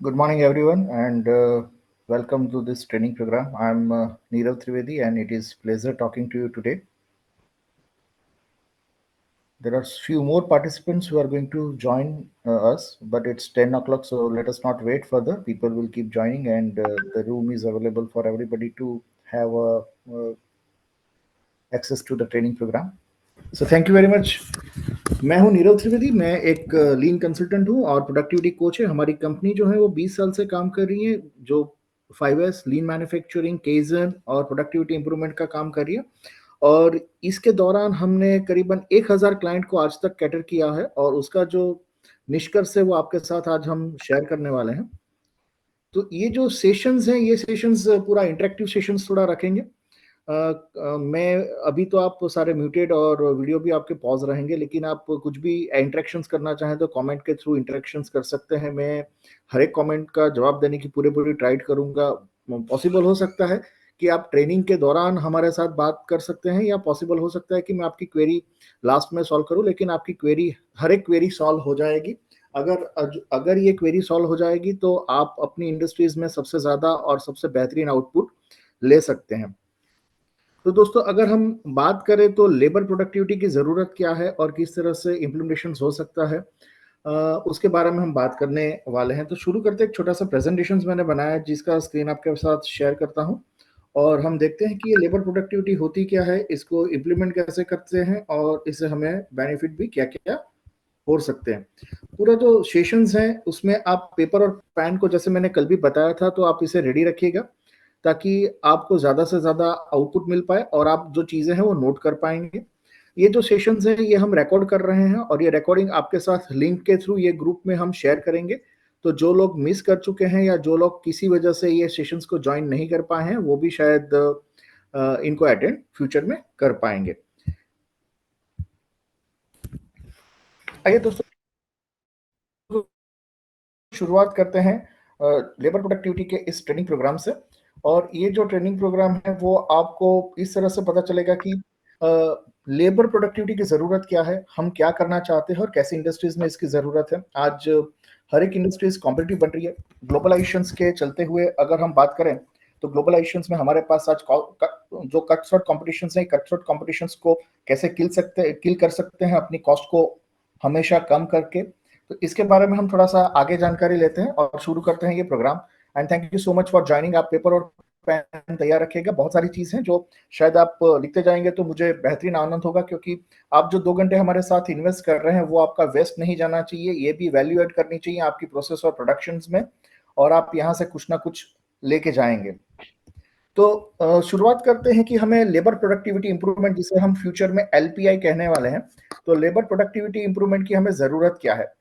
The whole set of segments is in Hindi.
Good morning, everyone, and welcome to this training program. I'm Neerav Trivedi, and it is pleasure talking to you today. There are few more participants who are going to join us, but it's 10 o'clock, so let us not wait further. People will keep joining, and the room is available for everybody to have access to the training program. So thank you very much. मैं हूं नीरव त्रिवेदी। मैं एक लीन कंसल्टेंट हूं और प्रोडक्टिविटी कोच है। हमारी कंपनी जो है वो 20 साल से काम कर रही है, जो 5S लीन मैन्युफैक्चरिंग, केजन और प्रोडक्टिविटी इंप्रूवमेंट का काम कर रही है। और इसके दौरान हमने करीबन 1000 क्लाइंट को आज तक कैटर किया है और उसका जो निष्कर्ष है वो आपके साथ आज हम शेयर करने वाले हैं। तो ये जो सेशंस हैं, ये सेशंस पूरा इंटरेक्टिव सेशंस थोड़ा रखेंगे। मैं अभी तो आप सारे म्यूटेड और वीडियो भी आपके पॉज रहेंगे, लेकिन आप कुछ भी इंटरेक्शंस करना चाहें तो कमेंट के थ्रू इंटरेक्शंस कर सकते हैं। मैं हर एक कमेंट का जवाब देने की पूरी पूरी ट्राई करूंगा। पॉसिबल हो सकता है कि आप ट्रेनिंग के दौरान हमारे साथ बात कर सकते हैं, या पॉसिबल हो सकता है कि मैं आपकी क्वेरी लास्ट में सॉल्व करूं, लेकिन आपकी क्वेरी, हर एक क्वेरी सॉल्व हो जाएगी। अगर अगर ये क्वेरी सॉल्व हो जाएगी तो आप अपनी इंडस्ट्रीज में सबसे ज्यादा और सबसे बेहतरीन आउटपुट ले सकते हैं। तो दोस्तों, अगर हम बात करें तो लेबर प्रोडक्टिविटी की ज़रूरत क्या है और किस तरह से इम्प्लीमेंटेशन हो सकता है, उसके बारे में हम बात करने वाले हैं। तो शुरू करते हैं। एक छोटा सा प्रेजेंटेशन मैंने बनाया है जिसका स्क्रीन आपके साथ शेयर करता हूं, और हम देखते हैं कि ये लेबर प्रोडक्टिविटी होती क्या है, इसको इम्प्लीमेंट कैसे करते हैं और इससे हमें बेनिफिट भी क्या क्या हो सकते हैं। पूरा जो सेशंस है उसमें आप पेपर और पेन को, जैसे मैंने कल भी बताया था, तो आप इसे रेडी रखिएगा ताकि आपको ज़्यादा से ज़्यादा आउटपुट मिल पाए और आप जो चीज़ें हैं वो नोट कर पाएंगे। ये जो सेशंस हैं ये हम रिकॉर्ड कर रहे हैं और ये रिकॉर्डिंग आपके साथ लिंक के थ्रू ये ग्रुप में हम शेयर करेंगे। तो जो लोग मिस कर चुके हैं या जो लोग किसी वजह से ये सेशंस को ज्वाइन नहीं कर पाए हैं, वो भी शायद इनको अटेंड फ्यूचर में कर पाएंगे। आइए दोस्तों, शुरुआत करते हैं लेबर प्रोडक्टिविटी के इस ट्रेनिंग प्रोग्राम से। और ये जो ट्रेनिंग प्रोग्राम है वो आपको इस तरह से पता चलेगा कि लेबर प्रोडक्टिविटी की ज़रूरत क्या है, हम क्या करना चाहते हैं और कैसी इंडस्ट्रीज में इसकी ज़रूरत है। आज हर एक इंडस्ट्रीज कॉम्पिटिटिव बन रही है। ग्लोबलाइजेशंस के चलते हुए अगर हम बात करें तो ग्लोबलाइजेशंस में हमारे पास आज जो कट कॉम्पिटिशन है, कट कॉम्पिटिशन्स को कैसे किल कर सकते हैं अपनी कॉस्ट को हमेशा कम करके। तो इसके बारे में हम थोड़ा सा आगे जानकारी लेते हैं और शुरू करते हैं ये programme. And thank you so much for joining. आप पेपर और पेन तैयार रखिएगा। बहुत सारी चीज़ हैं जो शायद आप लिखते जाएंगे तो मुझे बेहतरीन आनंद होगा, क्योंकि आप जो 2 घंटे हमारे साथ इन्वेस्ट कर रहे हैं वो आपका वेस्ट नहीं जाना चाहिए। ये भी वैल्यू एड करनी चाहिए आपकी प्रोसेस और प्रोडक्शंस में, और आप यहाँ से कुछ ना कुछ लेके जाएंगे। तो शुरुआत करते हैं कि हमें लेबर प्रोडक्टिविटी इंप्रूवमेंट, जिसे हम फ्यूचर में एलपीआई कहने वाले हैं, तो लेबर प्रोडक्टिविटी इंप्रूवमेंट की हमें ज़रूरत क्या है।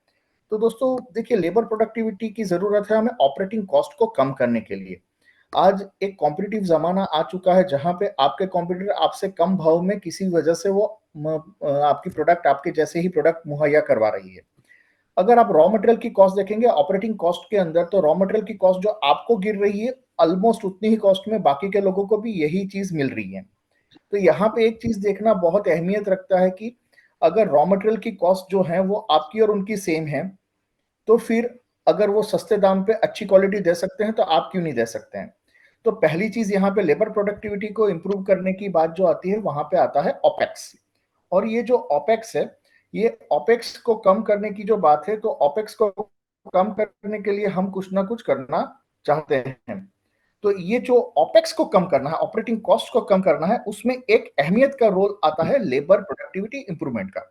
तो दोस्तों देखिए, लेबर प्रोडक्टिविटी की ज़रूरत है हमें ऑपरेटिंग कॉस्ट को कम करने के लिए। आज एक कॉम्पिटिटिव ज़माना आ चुका है जहाँ पे आपके कॉम्पिटिटर आपसे कम भाव में किसी वजह से वो आपकी प्रोडक्ट, आपके जैसे ही प्रोडक्ट मुहैया करवा रही है। अगर आप रॉ मटेरियल की कॉस्ट देखेंगे ऑपरेटिंग कॉस्ट के अंदर, तो रॉ मटेरियल की कॉस्ट जो आपको गिर रही है, ऑलमोस्ट उतनी ही कॉस्ट में बाकी के लोगों को भी यही चीज़ मिल रही है। तो यहाँ पे एक चीज़ देखना बहुत अहमियत रखता है कि अगर रॉ मटेरियल की कॉस्ट जो है वो आपकी और उनकी सेम है, तो फिर अगर वो सस्ते दाम पे अच्छी क्वालिटी दे सकते हैं तो आप क्यों नहीं दे सकते हैं। तो पहली चीज यहाँ पे लेबर प्रोडक्टिविटी को इंप्रूव करने की बात जो आती है, वहां पे आता है ओपेक्स। और ये जो ओपेक्स है, ये ओपेक्स को कम करने की जो बात है, तो ओपेक्स को कम करने के लिए हम कुछ ना कुछ करना चाहते हैं। तो ये जो ओपेक्स को कम करना है, ऑपरेटिंग कॉस्ट को कम करना है, उसमें एक अहमियत का रोल आता है लेबर प्रोडक्टिविटी इंप्रूवमेंट का।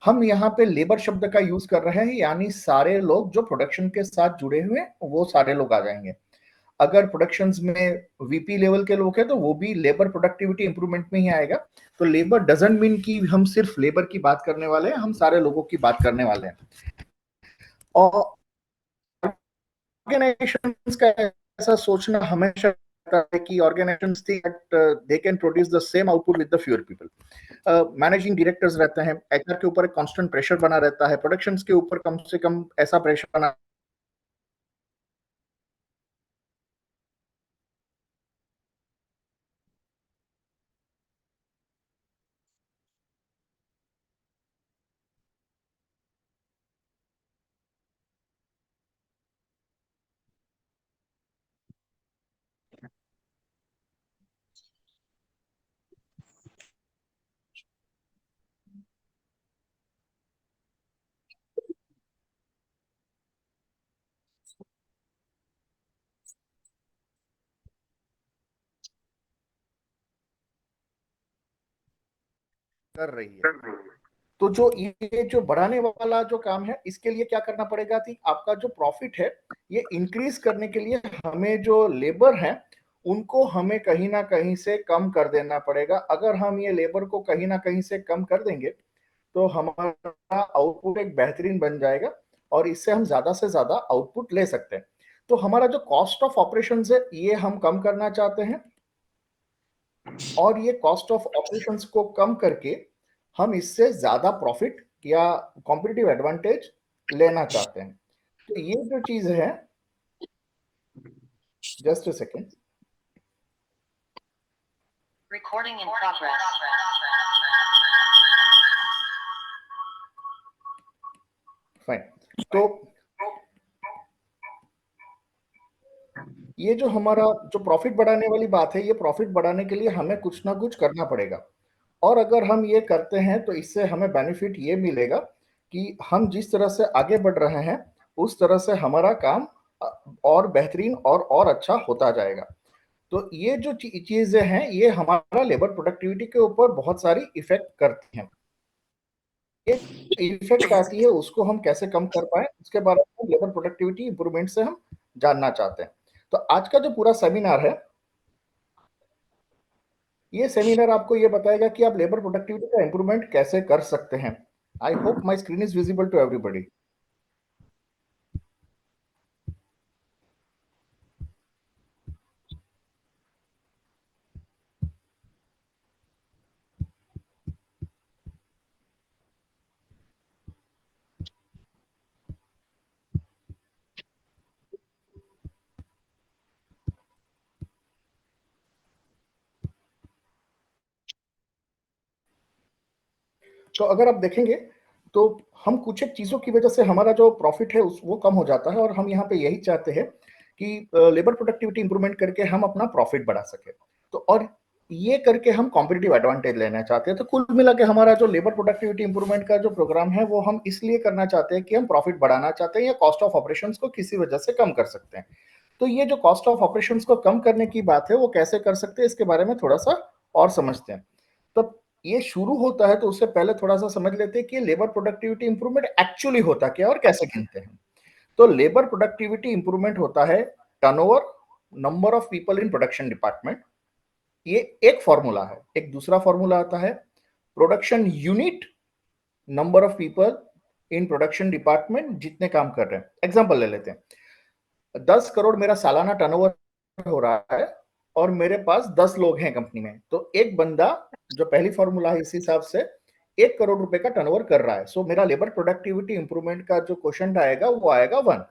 हम यहाँ पे लेबर शब्द का यूज कर रहे हैं, यानी सारे लोग जो प्रोडक्शन के साथ जुड़े हुए हैं वो सारे लोग आ जाएंगे। अगर प्रोडक्शन में वीपी लेवल के लोग हैं तो वो भी लेबर प्रोडक्टिविटी इंप्रूवमेंट में ही आएगा। तो लेबर डजंट मीन कि हम सिर्फ लेबर की बात करने वाले हैं, हम सारे लोगों की बात करने वाले हैं। और ऑर्गेनाइजेशंस का ऐसा सोचना हमेशा रहता है कि organisations think that they can produce the same output with the fewer people. Managing directors रहते हैं, एचआर के ऊपर एक कांस्टेंट प्रेशर बना रहता है, प्रोडक्शंस के ऊपर कम से कम ऐसा प्रेशर बना कर रही है। तो जो ये जो बढ़ाने वाला जो काम है, इसके लिए क्या करना पड़ेगा कि आपका जो प्रॉफिट है ये इंक्रीज करने के लिए हमें जो लेबर है उनको हमें कहीं ना कहीं से कम कर देना पड़ेगा। अगर हम ये लेबर को कहीं ना कहीं से कम कर देंगे तो हमारा आउटपुट एक बेहतरीन बन जाएगा और इससे हम ज्यादा से ज्यादा आउटपुट ले सकते हैं। तो हमारा जो कॉस्ट ऑफ ऑपरेशन है ये हम कम करना चाहते हैं और ये कॉस्ट ऑफ ऑपरेशंस को कम करके हम इससे ज्यादा प्रॉफिट या कॉम्पिटिटिव एडवांटेज लेना चाहते हैं। तो ये जो चीज है, just a second, Recording in progress. Fine. तो ये जो हमारा जो प्रॉफिट बढ़ाने वाली बात है, ये प्रॉफिट बढ़ाने के लिए हमें कुछ ना कुछ करना पड़ेगा और अगर हम ये करते हैं तो इससे हमें बेनिफिट ये मिलेगा कि हम जिस तरह से आगे बढ़ रहे हैं उस तरह से हमारा काम और बेहतरीन और अच्छा होता जाएगा। तो ये जो चीजें हैं ये हमारा लेबर प्रोडक्टिविटी के ऊपर बहुत सारी इफेक्ट करती हैं। ये इफेक्ट आती है उसको हम कैसे कम कर पाए उसके बारे में लेबर प्रोडक्टिविटी इंप्रूवमेंट से हम जानना चाहते हैं। तो आज का जो पूरा सेमिनार है, ये सेमिनार आपको ये बताएगा कि आप लेबर प्रोडक्टिविटी का इंप्रूवमेंट कैसे कर सकते हैं। I hope my screen is visible to everybody. तो अगर आप देखेंगे तो हम कुछ एक चीजों की वजह से हमारा जो प्रॉफिट है वो कम हो जाता है और हम यहाँ पे यही चाहते हैं कि लेबर प्रोडक्टिविटी इंप्रूवमेंट करके हम अपना प्रॉफिट बढ़ा सके। तो और ये करके हम कॉम्पिटिटिव एडवांटेज लेना चाहते हैं। तो कुल मिला के हमारा जो लेबर प्रोडक्टिविटी इंप्रूवमेंट का जो प्रोग्राम है वो हम इसलिए करना चाहते हैं कि हम प्रॉफिट बढ़ाना चाहते हैं या कॉस्ट ऑफ ऑपरेशन को किसी वजह से कम कर सकते हैं। तो ये जो कॉस्ट ऑफ ऑपरेशन को कम करने की बात है वो कैसे कर सकते हैं इसके बारे में थोड़ा सा और समझते हैं। तो ये शुरू होता है तो उससे पहले थोड़ा सा समझ लेते हैं कि लेबर प्रोडक्टिविटी इंप्रूवमेंट एक्चुअली होता क्या और कैसे गिनते हैं। तो लेबर प्रोडक्टिविटी इंप्रूवमेंट होता है turnover, number of people in production department, ये एक फॉर्मूला है। एक दूसरा फॉर्मूला आता है production unit, number of people in production department जितने काम कर रहे हैं। एग्जांपल ले लेते हैं, 10 करोड़ मेरा सालाना टर्नओवर हो रहा है और मेरे पास 10 लोग हैं कंपनी में, तो एक बंदा जो पहली फॉर्मूला है इस हिसाब से 1 करोड़ रुपए का टर्नओवर कर रहा है। सो मेरा लेबर प्रोडक्टिविटी इंप्रूवमेंट का जो क्वेश्चन आएगा वो आएगा 1।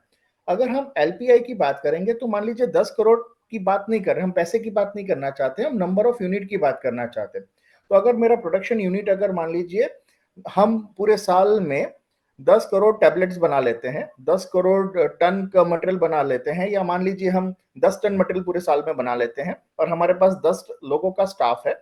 अगर हम एलपीआई की बात करेंगे तो मान लीजिए 10 करोड़ की बात नहीं कर रहे, हम पैसे की बात नहीं करना चाहते, हम नंबर ऑफ यूनिट की बात करना चाहते हैं। तो अगर मेरा प्रोडक्शन यूनिट, अगर मान लीजिए हम पूरे साल में 10 करोड़ टैबलेट्स बना लेते हैं, 10 करोड़ टन का मटेरियल बना लेते हैं, या मान लीजिए हम 10 टन मटेरियल पूरे साल में बना लेते हैं और हमारे पास 10 लोगों का स्टाफ है,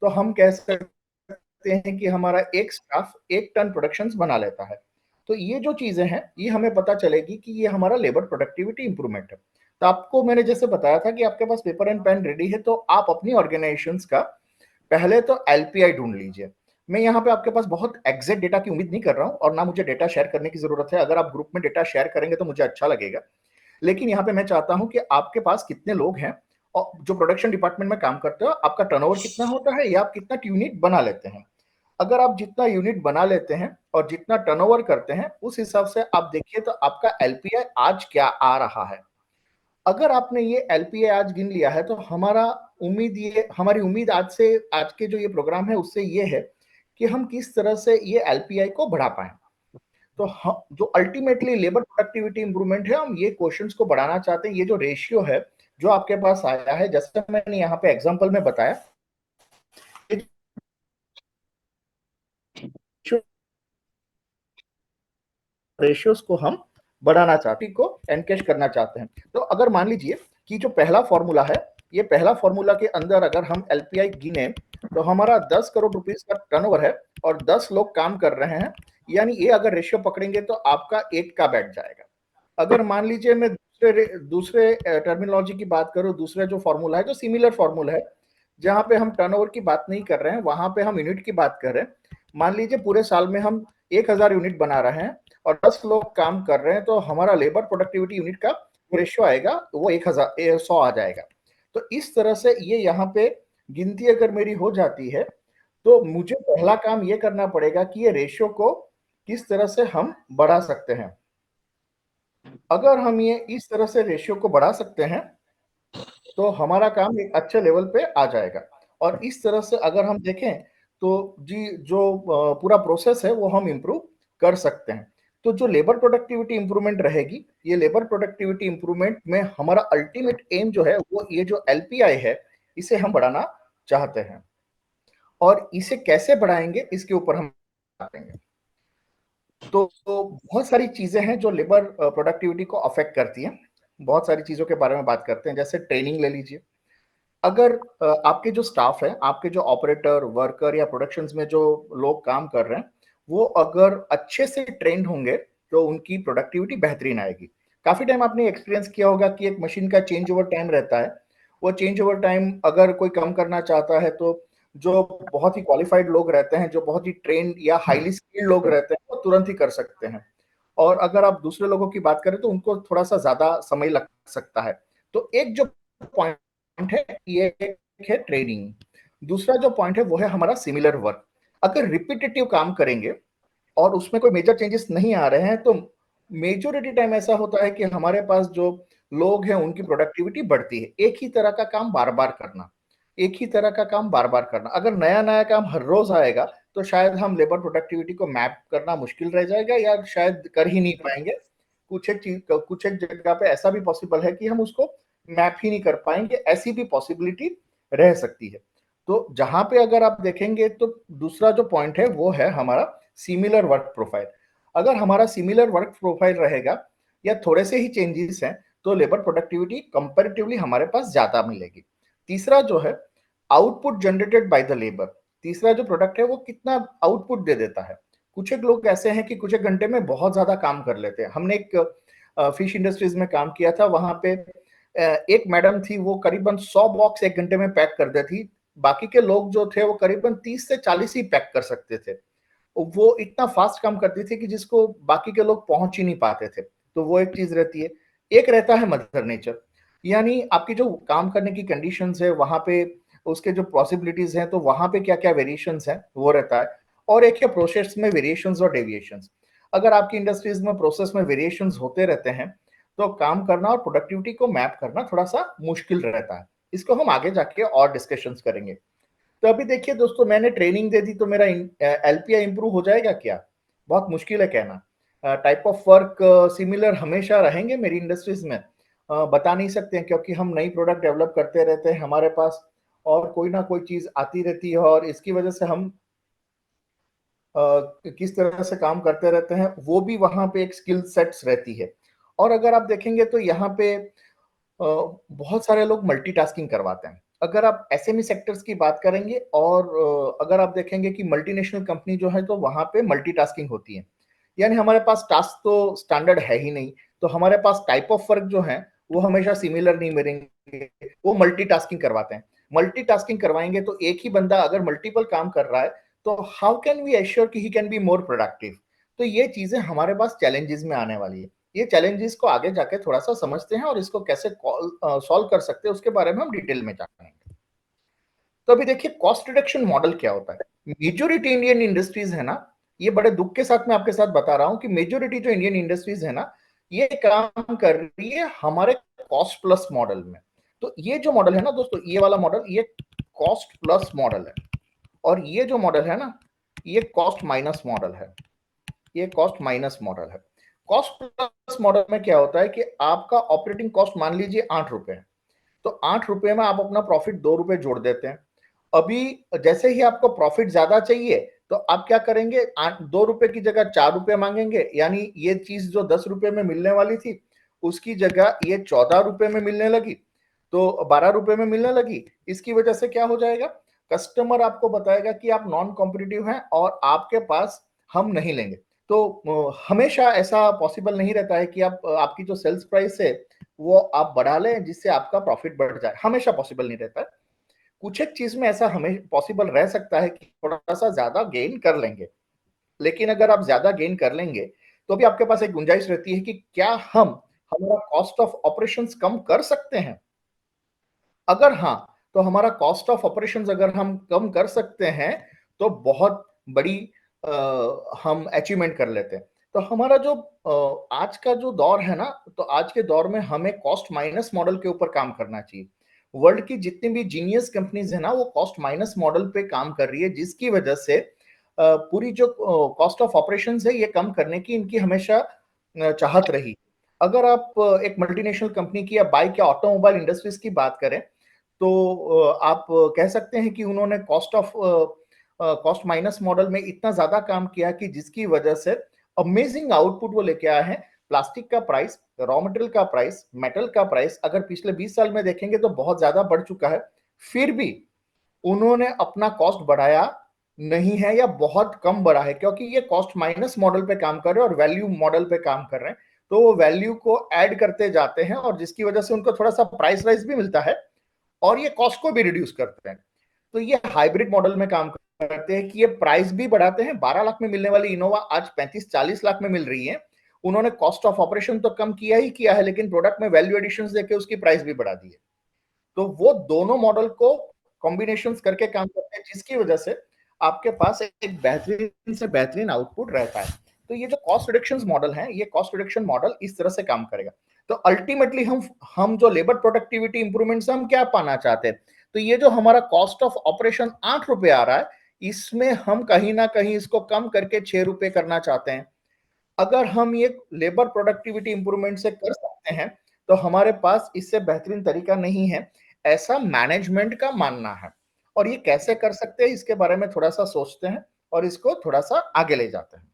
तो हम कह सकते हैं कि हमारा एक स्टाफ 1 टन प्रोडक्शन बना लेता है। तो ये जो चीजें हैं ये हमें पता चलेगी कि ये हमारा लेबर प्रोडक्टिविटी इंप्रूवमेंट है। तो आपको मैंने जैसे बताया था कि आपके पास पेपर एंड पेन रेडी है, तो आप अपनी ऑर्गेनाइजेशन का पहले तो एलपीआई ढूंढ लीजिए। मैं यहाँ पे आपके पास बहुत एग्जैक्ट डेटा की उम्मीद नहीं कर रहा हूँ और ना मुझे डेटा शेयर करने की जरूरत है। अगर आप ग्रुप में डेटा शेयर करेंगे तो मुझे अच्छा लगेगा, लेकिन यहाँ पे मैं चाहता हूँ कि आपके पास कितने लोग हैं और जो प्रोडक्शन डिपार्टमेंट में काम करते हो, आपका टर्नओवर कितना होता है या आप कितना यूनिट बना लेते हैं। अगर आप जितना यूनिट बना लेते हैं और जितना टर्नओवर करते हैं उस हिसाब से आप देखिए तो आपका एलपीआई आज क्या आ रहा है। अगर आपने ये एलपीए आज गिन लिया है तो हमारी उम्मीद आज के जो ये प्रोग्राम है उससे ये है कि हम किस तरह से ये एलपीआई को बढ़ा पाए। तो जो अल्टीमेटली लेबर प्रोडक्टिविटी इंप्रूवमेंट है, हम ये क्वेश्चंस को बढ़ाना चाहते हैं। ये जो रेशियो है जो आपके पास आया है, जैसे मैंने यहाँ पे एग्जांपल में बताया, रेशियोज को हम बढ़ाना चाहते हैं, को एनकेश करना चाहते हैं। तो अगर मान लीजिए कि जो पहला फॉर्मूला है, ये पहला फॉर्मूला के अंदर अगर हम एलपीआई गिने तो हमारा 10 करोड़ रुपीस का टर्नओवर है और 10 लोग काम कर रहे हैं, यानी ये अगर रेशियो पकड़ेंगे तो आपका 1 का बैठ जाएगा। अगर मान लीजिए मैं दूसरे टर्मिनोलॉजी की बात करूं, दूसरा जो फॉर्मूला है जो सिमिलर फॉर्मूला है, जहाँ पे हम टर्नओवर की बात नहीं कर रहे हैं, वहाँ पे हम यूनिट की बात कर रहे हैं। मान लीजिए पूरे साल में हम 1000 यूनिट बना रहे हैं और 10 लोग काम कर रहे हैं, तो हमारा लेबर प्रोडक्टिविटी यूनिट का रेशियो आएगा, वो 100 आ जाएगा। तो इस तरह से ये यहाँ पे गिनती अगर मेरी हो जाती है, तो मुझे पहला काम ये करना पड़ेगा कि ये रेशियो को किस तरह से हम बढ़ा सकते हैं। अगर हम ये इस तरह से रेशियो को बढ़ा सकते हैं, तो हमारा काम एक अच्छे लेवल पे आ जाएगा। और इस तरह से अगर हम देखें, तो जी जो पूरा प्रोसेस है वो हम इम्प्रूव कर सकते हैं। तो जो लेबर प्रोडक्टिविटी इम्प्रूवमेंट रहेगी, ये लेबर प्रोडक्टिविटी इम्प्रूवमेंट में हमारा अल्टीमेट एम जो है, वो ये जो एलपीआई है, इसे हम बढ़ाना चाहते हैं। और इसे कैसे बढ़ाएंगे, इसके ऊपर हम बात करेंगे। तो बहुत सारी चीजें हैं जो लेबर प्रोडक्टिविटी को अफेक्ट करती हैं। बहुत सारी चीजों के बारे में बात करते हैं, जैसे ट्रेनिंग ले लीजिए। अगर आपके जो स्टाफ है, आपके जो ऑपरेटर, वर्कर या प्रोडक्शंस में जो लोग काम कर रहे हैं, वो अगर अच्छे से ट्रेंड होंगे, तो उनकी प्रोडक्टिविटी बेहतरीन आएगी। काफी टाइम आपने एक्सपीरियंस किया होगा कि एक मशीन का चेंज ओवर टाइम रहता है। वो चेंज ओवर टाइम अगर कोई कम करना चाहता है, तो जो बहुत ही क्वालिफाइड लोग रहते हैं, जो बहुत ही ट्रेंड या हाईली स्किल्ड लोग रहते हैं, वो तुरंत ही कर सकते हैं। और अगर आप दूसरे लोगों की बात करें, तो उनको थोड़ा सा ज्यादा समय लग सकता है। तो एक जो पॉइंट है, ये एक है ट्रेनिंग। दूसरा जो पॉइंट है, वो है हमारा सिमिलर वर्क। अगर रिपीटेटिव काम करेंगे और उसमें कोई मेजर चेंजेस नहीं आ रहे हैं, तो मेजोरिटी टाइम ऐसा होता है कि हमारे पास जो लोग हैं, उनकी प्रोडक्टिविटी बढ़ती है। एक ही तरह का काम बार बार करना, एक ही तरह का काम बार बार करना, अगर नया नया काम हर रोज आएगा, तो शायद हम लेबर प्रोडक्टिविटी को मैप करना मुश्किल रह जाएगा, या शायद कर ही नहीं पाएंगे। कुछ एक जगह पे ऐसा भी पॉसिबल है कि हम उसको मैप ही नहीं कर पाएंगे, ऐसी भी पॉसिबिलिटी रह सकती है। तो जहां पे अगर आप देखेंगे, तो दूसरा जो पॉइंट है, वो है हमारा सिमिलर वर्क प्रोफाइल। अगर हमारा सिमिलर वर्क प्रोफाइल रहेगा, या थोड़े से ही चेंजेस हैं, तो लेबर प्रोडक्टिविटी कंपैरेटिवली हमारे पास ज्यादा मिलेगी। तीसरा जो है, output generated by the labour. तीसरा जो प्रोडक्ट है, वो कितना आउटपुट दे देता है। कुछ एक लोग ऐसे हैं कि कुछ एक घंटे में बहुत ज्यादा काम कर लेते हैं। हमने एक फिश इंडस्ट्रीज में काम किया था, वहां पे एक मैडम थी, वो करीबन 100 बॉक्स एक घंटे में पैक कर देती। बाकी के लोग जो थे, वो करीबन 30 से 40 ही पैक कर सकते थे। वो इतना फास्ट काम करती थी कि जिसको बाकी के लोग पहुंच ही नहीं पाते थे। तो वो एक चीज रहती है। एक रहता है मदर नेचर, यानी आपकी जो काम करने की कंडीशंस है, वहां पे उसके जो पॉसिबिलिटीज हैं, तो वहां पे क्या क्या वेरिएशंस हैं, वो रहता है। और एक है प्रोसेस में वेरिएशंस और डेविएशंस। अगर आपकी इंडस्ट्रीज में प्रोसेस में वेरिएशंस होते रहते हैं, तो काम करना और प्रोडक्टिविटी को मैप करना थोड़ा सा मुश्किल रहता है। इसको हम आगे जाके और डिस्कशंस करेंगे। तो अभी देखिए दोस्तों, मैंने ट्रेनिंग दे दी, तो मेरा एलपीआई इंप्रूव हो जाएगा क्या? बहुत मुश्किल है कहना। टाइप ऑफ वर्क सिमिलर हमेशा रहेंगे मेरी इंडस्ट्रीज में, बता नहीं सकते हैं, क्योंकि हम नई प्रोडक्ट डेवलप करते रहते हैं हमारे पास, और कोई ना कोई चीज आती रहती है, और इसकी वजह से हम किस तरह से काम करते रहते हैं, वो भी वहां पे एक स्किल सेट्स रहती है। और अगर आप देखेंगे, तो यहाँ पे बहुत सारे लोग मल्टीटास्किंग करवाते हैं। अगर आप एसएमई सेक्टर्स की बात करेंगे, और अगर आप देखेंगे कि मल्टीनेशनल कंपनी जो है, तो वहां पे मल्टीटास्किंग होती है। यानी हमारे पास टास्क तो स्टैंडर्ड है ही नहीं, तो हमारे पास टाइप ऑफ वर्क जो है, वो हमेशा सिमिलर नहीं मिलेंगे। वो मल्टीटास्किंग करवाते हैं। मल्टीटास्किंग करवाएंगे, तो एक ही बंदा अगर मल्टीपल काम कर रहा है, तो हाउ कैन वी एश्योर कि he can be more productive? तो ये चीजें हमारे पास चैलेंजेस में आने वाली है। ये चैलेंजेस को आगे जाके थोड़ा सा समझते हैं, और इसको कैसे सॉल्व कर सकते हैं, उसके बारे में हम डिटेल में जानेंगे। तो अभी देखिए, कॉस्ट रिडक्शन मॉडल क्या होता है। मेजोरिटी इंडियन इंडस्ट्रीज है ना, ये बड़े दुख के साथ मैं आपके साथ बता रहा हूं कि मेजोरिटी जो इंडियन इंडस्ट्रीज है ना, ये काम कर रही है हमारे कॉस्ट प्लस मॉडल में। तो ये जो मॉडल है ना दोस्तों, ये वाला मॉडल, ये कॉस्ट प्लस मॉडल है। और ये जो मॉडल है ना, ये कॉस्ट माइनस मॉडल है। ये कॉस्ट माइनस मॉडल है। कॉस्ट प्लस मॉडल में क्या होता है कि आपका ऑपरेटिंग कॉस्ट मान लीजिए 8 रुपए है, तो 8 रुपए में आप अपना प्रॉफिट 2 रुपए जोड़ देते हैं। अभी जैसे ही आपको प्रॉफिट ज्यादा चाहिए, तो आप क्या करेंगे, 2 रुपए की जगह 4 रुपए मांगेंगे, यानी ये चीज जो 10 रुपए में मिलने वाली थी, उसकी जगह ये 14 रुपए में मिलने लगी, तो 12 रुपए में मिलने लगी। इसकी वजह से क्या हो जाएगा, कस्टमर आपको बताएगा कि आप नॉन कॉम्पिटिटिव हैं, और आपके पास हम नहीं लेंगे। तो हमेशा ऐसा पॉसिबल नहीं रहता है कि आप आपकी जो सेल्स प्राइस है, वो आप बढ़ा लें जिससे आपका प्रॉफिट बढ़ जाए, हमेशा पॉसिबल नहीं रहता है। कुछ एक चीज में ऐसा हमें पॉसिबल रह सकता है कि थोड़ा सा ज्यादा गेन कर लेंगे, लेकिन अगर आप ज्यादा गेन कर लेंगे तो भी आपके पास एक गुंजाइश रहती है कि क्या हम हमारा कॉस्ट ऑफ ऑपरेशंस कम कर सकते हैं। अगर हाँ, तो हमारा कॉस्ट ऑफ ऑपरेशंस अगर हम कम कर सकते हैं तो बहुत बड़ी हम अचीवमेंट कर लेते हैं। तो हमारा जो आज का जो दौर है ना, तो आज के दौर में हमें कॉस्ट माइनस मॉडल के ऊपर काम करना चाहिए। वर्ल्ड की जितनी भी जीनियस कंपनीज है ना, वो कॉस्ट माइनस मॉडल पे काम कर रही है, जिसकी वजह से पूरी जो कॉस्ट ऑफ ऑपरेशंस है ये कम करने की इनकी हमेशा चाहत रही। अगर आप एक मल्टीनेशनल कंपनी की या बाइक या ऑटोमोबाइल इंडस्ट्रीज की बात करें, तो आप कह सकते हैं कि उन्होंने कॉस्ट माइनस मॉडल में इतना ज्यादा काम किया कि जिसकी वजह से अमेजिंग आउटपुट वो लेके आए हैं। प्लास्टिक का प्राइस, रॉ मटेरियल का प्राइस, मेटल का प्राइस अगर पिछले 20 साल में देखेंगे तो बहुत ज्यादा बढ़ चुका है। फिर भी उन्होंने अपना कॉस्ट बढ़ाया नहीं है या बहुत कम बढ़ा है, क्योंकि ये कॉस्ट माइनस मॉडल पे काम कर रहे हैं और वैल्यू मॉडल पे काम कर रहे हैं। तो वो वैल्यू को ऐड करते जाते हैं और जिसकी वजह से उनको थोड़ा सा प्राइस राइज भी मिलता है और ये कॉस्ट को भी रिड्यूस करते हैं। तो ये हाइब्रिड मॉडल में काम करते हैं कि ये प्राइस भी बढ़ाते हैं। 12 लाख में मिलने वाली इनोवा आज 35-40 लाख में मिल रही है। उन्होंने कॉस्ट ऑफ ऑपरेशन तो कम किया ही किया है, लेकिन प्रोडक्ट में वैल्यू एडिशन देके उसकी प्राइस भी बढ़ा दी है। तो वो दोनों मॉडल को कॉम्बिनेशन करके काम करते हैं, जिसकी वजह से आपके पास एक बेहतरीन से बेहतरीन आउटपुट रहता है। तो ये जो कॉस्ट रिडक्शन मॉडल है, ये कॉस्ट रिडक्शन मॉडल इस तरह से काम करेगा। तो अल्टीमेटली हम जो लेबर प्रोडक्टिविटी इंप्रूवमेंट से हम क्या पाना चाहते हैं, तो ये जो हमारा कॉस्ट ऑफ ऑपरेशन 8 रुपए आ रहा है, इसमें हम कहीं ना कहीं इसको कम करके 6 रुपए करना चाहते हैं। अगर हम ये लेबर प्रोडक्टिविटी इंप्रूवमेंट से कर सकते हैं तो हमारे पास इससे बेहतरीन तरीका नहीं है, ऐसा मैनेजमेंट का मानना है। और ये कैसे कर सकते हैं इसके बारे में थोड़ा सा सोचते हैं और इसको थोड़ा सा आगे ले जाते हैं।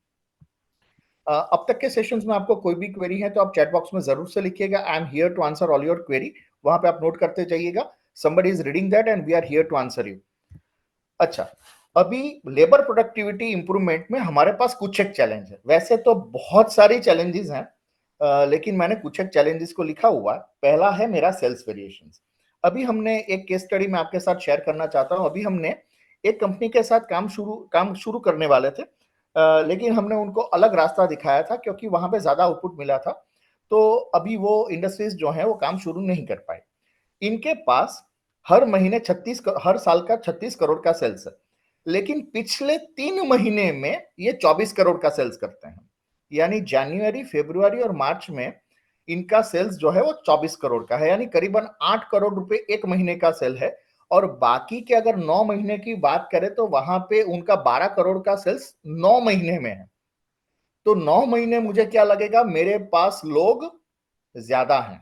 अब तक के सेशंस में आपको कोई भी क्वेरी है तो आप चैट बॉक्स में जरूर से लिखिएगा। I am here to answer all your query. वहां पे आप नोट करते जाइएगा। somebody is reading that and we are here to answer you। अच्छा, अभी लेबर प्रोडक्टिविटी इंप्रूवमेंट में हमारे पास कुछ एक चैलेंज है। वैसे तो बहुत सारी चैलेंजेस हैं, लेकिन मैंने कुछ एक चैलेंजेस को लिखा हुआ है। पहला है मेरा सेल्स वेरिएशंस। अभी हमने एक केस स्टडी में आपके साथ शेयर करना चाहता हूं। अभी हमने एक कंपनी के साथ काम शुरू करने वाले थे, लेकिन हमने उनको अलग रास्ता दिखाया था क्योंकि वहां पे ज्यादा आउटपुट मिला था। तो अभी वो इंडस्ट्रीज जो है वो काम शुरू नहीं कर पाए। इनके पास हर साल का 36 करोड़ का सेल्स है, लेकिन पिछले 3 महीने में ये 24 करोड़ का सेल्स करते हैं। यानी जनवरी, फरवरी और मार्च में इनका सेल्स जो है वो 24 करोड़ का है, यानी करीबन 8 करोड़ रुपए एक महीने का सेल है। और बाकी के अगर 9 महीने की बात करें तो वहां पे उनका 12 करोड़ का सेल्स 9 महीने में है। तो 9 महीने मुझे क्या लगेगा, मेरे पास लोग ज्यादा हैं,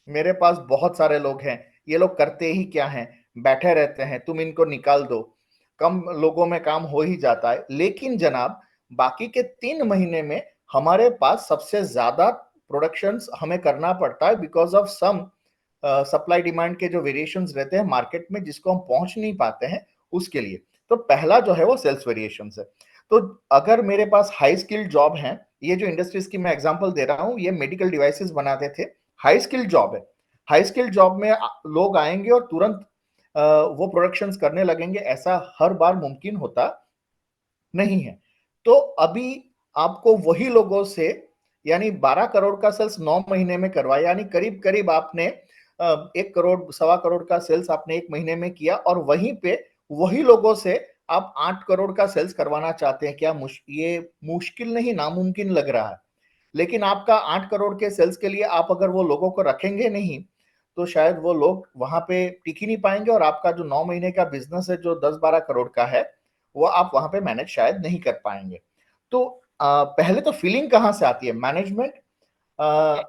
मेरे पास बहुत सारे लोग हैं। ये लोग करते ही क्या हैं, बैठे रहते हैं, तुम इनको निकाल दो, कम लोगों में काम हो ही जाता है। लेकिन जनाब, बाकी के 3 महीने में हमारे पास सबसे ज्यादा प्रोडक्शंस हमें करना पड़ता है because of some supply demand के जो वेरिएशंस रहते हैं मार्केट में, जिसको हम पहुंच नहीं पाते हैं उसके लिए। तो पहला जो है वो सेल्स वेरिएशन है। तो अगर मेरे पास हाई स्किल्ड जॉब है, ये जो इंडस्ट्रीज की मैं एग्जांपल दे रहा हूं, ये मेडिकल डिवाइसेस बनाते थे, हाई स्किल्ड जॉब है। हाई स्किल्ड जॉब में लोग आएंगे और तुरंत वो प्रोडक्शंस करने लगेंगे, ऐसा हर बार मुमकिन होता नहीं है। तो अभी आपको वही लोगों से, यानी 12 करोड़ का सेल्स 9 महीने में करवाया, यानी करीब करीब आपने 1 करोड़, 1.25 करोड़ का सेल्स आपने एक महीने में किया, और वहीं पे वही लोगों से आप 8 करोड़ का सेल्स करवाना चाहते हैं। क्या ये मुश्किल नहीं, नामुमकिन लग रहा है। लेकिन आपका 8 करोड़ के सेल्स के लिए आप अगर वो लोगों को रखेंगे नहीं, तो शायद वो लोग वहां पे टिक ही नहीं पाएंगे, और आपका जो 9 महीने का बिजनेस है जो 10-12 करोड़ का है, वो आप वहां पे मैनेज शायद नहीं कर पाएंगे। तो पहले तो फीलिंग कहाँ से आती है, मैनेजमेंट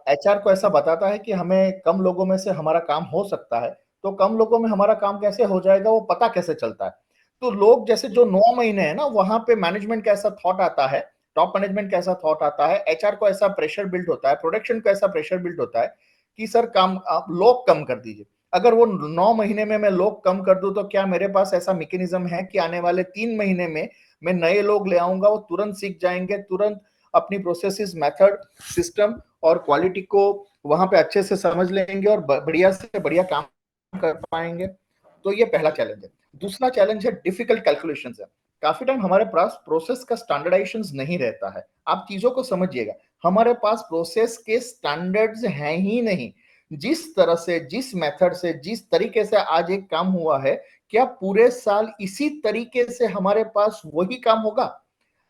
एचआर को ऐसा बताता है कि हमें कम लोगों में से हमारा काम हो सकता है। तो कम लोगों में हमारा काम कैसे हो जाएगा, वो पता कैसे चलता है। तो लोग जैसे जो 9 महीने है ना, वहां पे मैनेजमेंट का ऐसा थॉट आता है, टॉप मैनेजमेंट का ऐसा थॉट आता है, एचआर को ऐसा प्रेशर बिल्ड होता है, प्रोडक्शन को ऐसा प्रेशर बिल्ड होता है कि सर काम आप लोग कम कर दीजिए। अगर वो 9 महीने में मैं लोग कम कर दूं, तो क्या मेरे पास ऐसा मैकेनिज्म है कि आने वाले 3 महीने में मैं नए लोग ले आऊंगा, वो तुरंत सीख जाएंगे, तुरंत अपनी प्रोसेसेस, मेथड, सिस्टम और क्वालिटी को वहां पे अच्छे से समझ लेंगे और बढ़िया से बढ़िया काम कर पाएंगे। तो ये पहला चैलेंज है। दूसरा चैलेंज है डिफिकल्ट कैलकुलेशंस है। काफी टाइम हमारे पास प्रोसेस का स्टैंडर्डाइजेशन नहीं रहता है। आप चीजों को समझिएगा, हमारे पास प्रोसेस के स्टैंडर्ड्स हैं ही नहीं। जिस तरह से, जिस मेथड से, जिस तरीके से आज एक काम हुआ है, क्या पूरे साल इसी तरीके से हमारे पास वही काम होगा?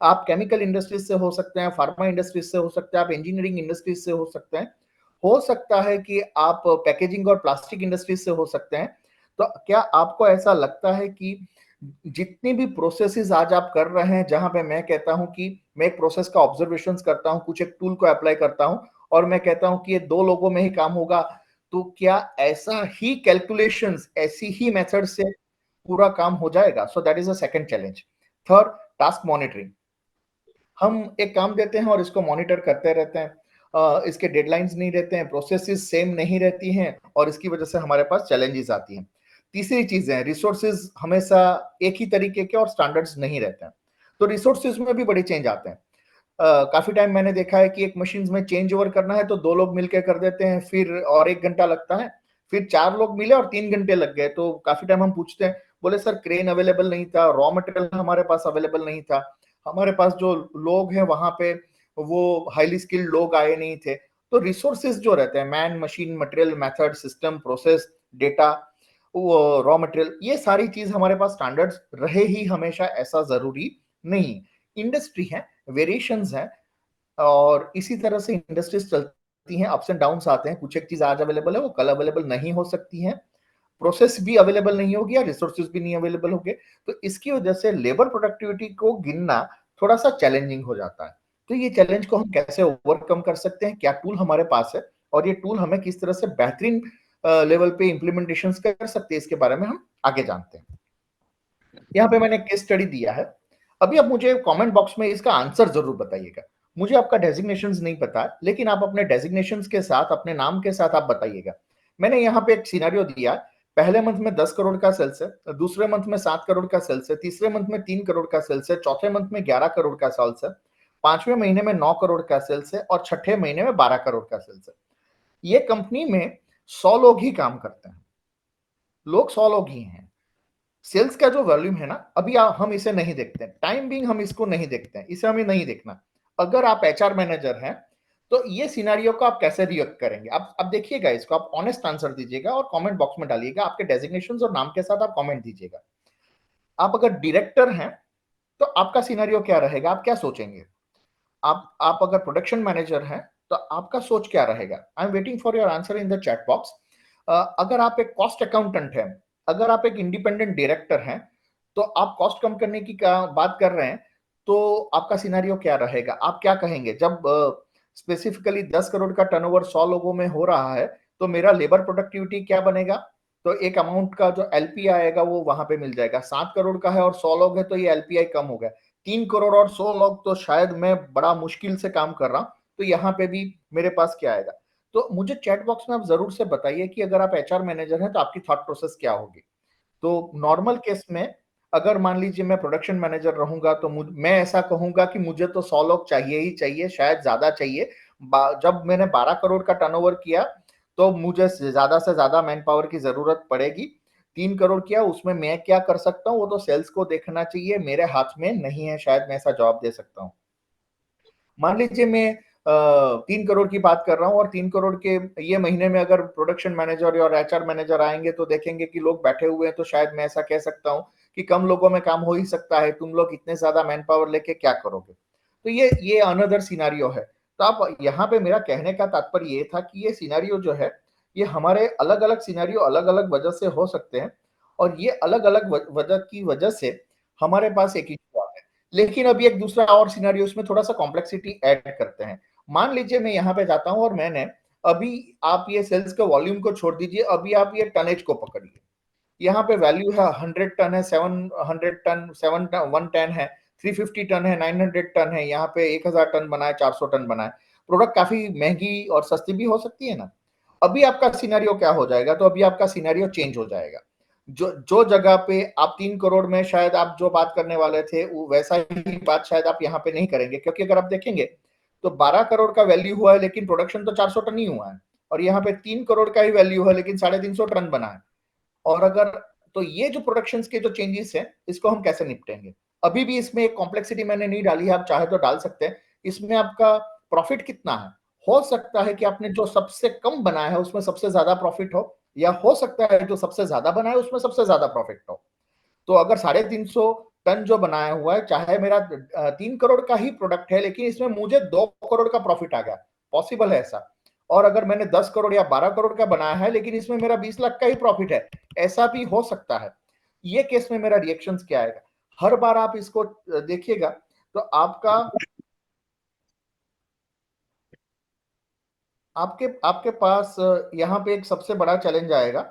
आप केमिकल इंडस्ट्रीज से हो सकते हैं, फार्मा इंडस्ट्रीज से हो सकते हैं, आप इंजीनियरिंग इंडस्ट्रीज से हो सकते हैं, हो सकता है कि आप पैकेजिंग और प्लास्टिक इंडस्ट्रीज से हो सकते हैं। तो क्या आपको ऐसा लगता है कि जितनी भी प्रोसेसेस आज आप कर रहे हैं, जहां पे मैं कहता हूं कि मैं एक प्रोसेस का ऑब्जर्वेशंस करता हूं, कुछ एक टूल को अप्लाई करता हूं और मैं कहता हूं कि ये 2 लोगों में ही काम होगा, तो क्या ऐसा ही कैलकुलेशंस, ऐसी ही मेथड से पूरा काम हो जाएगा? So that is a second challenge. Third, task monitoring. हम एक काम देते हैं और इसको मॉनिटर करते रहते हैं, इसके डेडलाइंस नहीं रहते हैं, प्रोसेसेस सेम नहीं रहती हैं और इसकी वजह से हमारे पास चैलेंजेस आती हैं। तीसरी चीज है, रिसोर्सेज हमेशा एक ही तरीके के और स्टैंडर्ड्स नहीं रहते हैं, तो रिसोर्सेज में भी बड़े चेंज आते हैं। काफी टाइम मैंने देखा है कि एक मशीन में चेंज ओवर करना है तो 2 लोग मिलकर कर देते हैं, फिर और 1 घंटा लगता है, फिर 4 लोग मिले और 3 घंटे लग गए। तो काफी टाइम हम पूछते हैं, बोले सर क्रेन अवेलेबल नहीं था, रॉ मटेरियल हमारे पास अवेलेबल नहीं था, हमारे पास जो लोग हैं वहां पे वो हाईली स्किल्ड लोग आए नहीं थे। तो रिसोर्सेज जो रहते हैं, man, machine, material, method, system, process, data, वो रॉ मटेरियल, ये सारी चीज हमारे पास स्टैंडर्ड्स रहे ही हमेशा, ऐसा जरूरी नहीं। इंडस्ट्री है, वेरिएशंस है, और इसी तरह से इंडस्ट्रीज चलती हैं, अप्स एंड डाउन्स आते हैं। कुछ एक चीज आज अवेलेबल है वो कल अवेलेबल नहीं हो सकती है, प्रोसेस भी अवेलेबल नहीं होगी या रिसोर्सेज भी नहीं अवेलेबल होंगे। तो इसकी वजह से लेबर प्रोडक्टिविटी को गिनना थोड़ा सा चैलेंजिंग हो जाता है। तो ये चैलेंज को हम कैसे ओवरकम कर सकते हैं, क्या टूल हमारे पास है और ये टूल हमें किस तरह से बेहतरीन लेवल पे इंप्लीमेंटेशन कर सकते हैं, इसके बारे में हम आगे जानते हैं। यहाँ पे मैंने केस स्टडी दिया है। अभी आप मुझे कमेंट बॉक्स में इसका आंसर जरूर बताइएगा। मुझे आपका डेजिग्नेशंस नहीं पता है, लेकिन आप अपने डेजिग्नेशंस के साथ, अपने नाम के साथ आप बताइएगा। मैंने यहाँ पे एक सिनेरियो दिया, पहले मंथ में 10 करोड़ का सेल्स है, दूसरे मंथ में 7 करोड़ का सेल्स है, तीसरे मंथ में 3 करोड़ का सेल्स है, चौथे मंथ में 11 करोड़ का सेल्स है, पांचवें महीने में 9 करोड़ का सेल्स है और छठे महीने में 12 करोड़ का सेल्स है। ये कंपनी में 100 लोग ही काम करते हैं, लोग 100 लोग ही हैं। सेल्स का जो वॉल्यूम है ना, अभी हम इसे नहीं देखते हैं, टाइम बिंग हम इसको नहीं देखते हैं, इसे हमें नहीं देखना। अगर आप एचआर मैनेजर हैं तो ये सिनेरियो को आप कैसे रिएक्ट करेंगे? आप देखिएगा इसको, आप ऑनेस्ट आंसर दीजिएगा और कमेंट बॉक्स में डालिएगा, आपके डेजिग्नेशंस और नाम के साथ आप कमेंट दीजिएगा। आप अगर डायरेक्टर हैं तो आपका सिनेरियो क्या रहेगा, आप क्या सोचेंगे? आप अगर प्रोडक्शन मैनेजर हैं तो आपका सोच क्या रहेगा? I am waiting for your answer in the chat box. अगर आप एक कॉस्ट अकाउंटेंट हैं, अगर आप एक इंडिपेंडेंट डायरेक्टर हैं, तो आप कॉस्ट कम करने की बात कर रहे हैं, तो आपका सिनेरियो क्या रहेगा? आप क्या कहेंगे जब स्पेसिफिकली 10 करोड़ का टर्नओवर 100 लोगों में हो रहा है, तो मेरा लेबर प्रोडक्टिविटी क्या बनेगा? तो एक अमाउंट का जो एलपी आएगा वो वहां पे मिल जाएगा। 7 करोड़ का है और 100 लोग है तो ये एलपीआई कम हो गया। 3 करोड़ और 100 लोग तो शायद मैं बड़ा मुश्किल से काम कर रहा हूं, तो यहाँ पे भी मेरे पास क्या आएगा? तो मुझे चैट बॉक्स में आप जरूर से बताइए कि अगर आप एचआर मैनेजर हैं तो आपकी थॉट प्रोसेस क्या होगी। तो नॉर्मल केस में अगर मान लीजिए मैं प्रोडक्शन मैनेजर रहूंगा तो मैं ऐसा कहूंगा कि मुझे तो 100 लोग चाहिए ही चाहिए, शायद ज्यादा चाहिए। जब मैंने 12 करोड़ का टर्नओवर किया तो मुझे ज्यादा से ज्यादा मैन पावर की जरूरत पड़ेगी। 3 करोड़ किया, उसमें मैं क्या कर सकता हूँ वो तो सेल्स को देखना चाहिए, मेरे हाथ में नहीं है, शायद मैं ऐसा जवाब दे सकता हूँ। मान लीजिए मैं 3 करोड़ की बात कर रहा हूँ और 3 करोड़ के ये महीने में अगर प्रोडक्शन मैनेजर और एचआर मैनेजर आएंगे तो देखेंगे कि लोग बैठे हुए हैं, तो शायद मैं ऐसा कह सकता हूँ कि कम लोगों में काम हो ही सकता है, तुम लोग इतने ज्यादा मैन पावर लेके क्या करोगे? तो ये अनदर सिनारियो है। तो आप यहाँ पे, मेरा कहने का तात्पर्य ये था कि ये सिनारियो जो है, ये हमारे अलग अलग सिनारियो अलग अलग वजह से हो सकते हैं और ये अलग अलग वजह की वजह से हमारे पास एक इशू आता है। लेकिन अभी एक दूसरा और सिनेरियो, इसमें थोड़ा सा कॉम्प्लेक्सिटी ऐड करते हैं। मान लीजिए मैं यहाँ पे जाता हूँ और मैंने अभी, आप ये सेल्स के वॉल्यूम को छोड़ दीजिए, अभी आप ये टनेज को पकड़िए। यहाँ पे वैल्यू है 100 टन है, 700 टन, 110 है, 350 टन है, 900 टन है, यहाँ पे 1000 टन बनाए, 400 टन बनाए। प्रोडक्ट काफी महंगी और सस्ती भी हो सकती है ना। अभी आपका सिनेरियो क्या हो जाएगा? तो अभी आपका सिनेरियो चेंज हो जाएगा। जो जो जगह पे आप 3 करोड़ में शायद आप जो बात करने वाले थे वो वैसा ही बात शायद आप यहाँ पे नहीं करेंगे, क्योंकि अगर आप देखेंगे तो 12 करोड़ का वैल्यू हुआ है लेकिन प्रोडक्शन तो 400 टन ही हुआ है, और यहाँ पे 3 करोड़ का ही वैल्यू है लेकिन 350 टन बना है। और अगर, तो ये जो प्रोडक्शंस के जो चेंजेस हैं, इसको हम कैसे निपटेंगे? अभी भी इसमें एक कॉम्प्लेक्सिटी मैंने नहीं डाली है, आप चाहे तो डाल सकते हैं। इसमें आपका प्रॉफिट कितना है? हो सकता है कि आपने जो सबसे कम बनाया है उसमें सबसे ज्यादा प्रॉफिट हो, या हो सकता है जो सबसे ज्यादा बनाया है उसमें सबसे ज्यादा प्रॉफिट हो। तो अगर 350 टन जो बनाया हुआ है, चाहे मेरा 3 करोड़ का ही प्रोडक्ट है, लेकिन इसमें मुझे 2 करोड़ का प्रॉफिट आ गया, पॉसिबल है ऐसा। और अगर मैंने 10 करोड़ या 12 करोड़ का बनाया है, लेकिन इसमें मेरा 20 लाख का ही प्रॉफिट है, ऐसा भी हो सकता है। ये केस में मेरा रिएक्शन क्या आएगा? हर बार आप इसको देखिएगा तो आपके आपके पास यहाँ पे एक सबसे बड़ा चैलेंज आएगा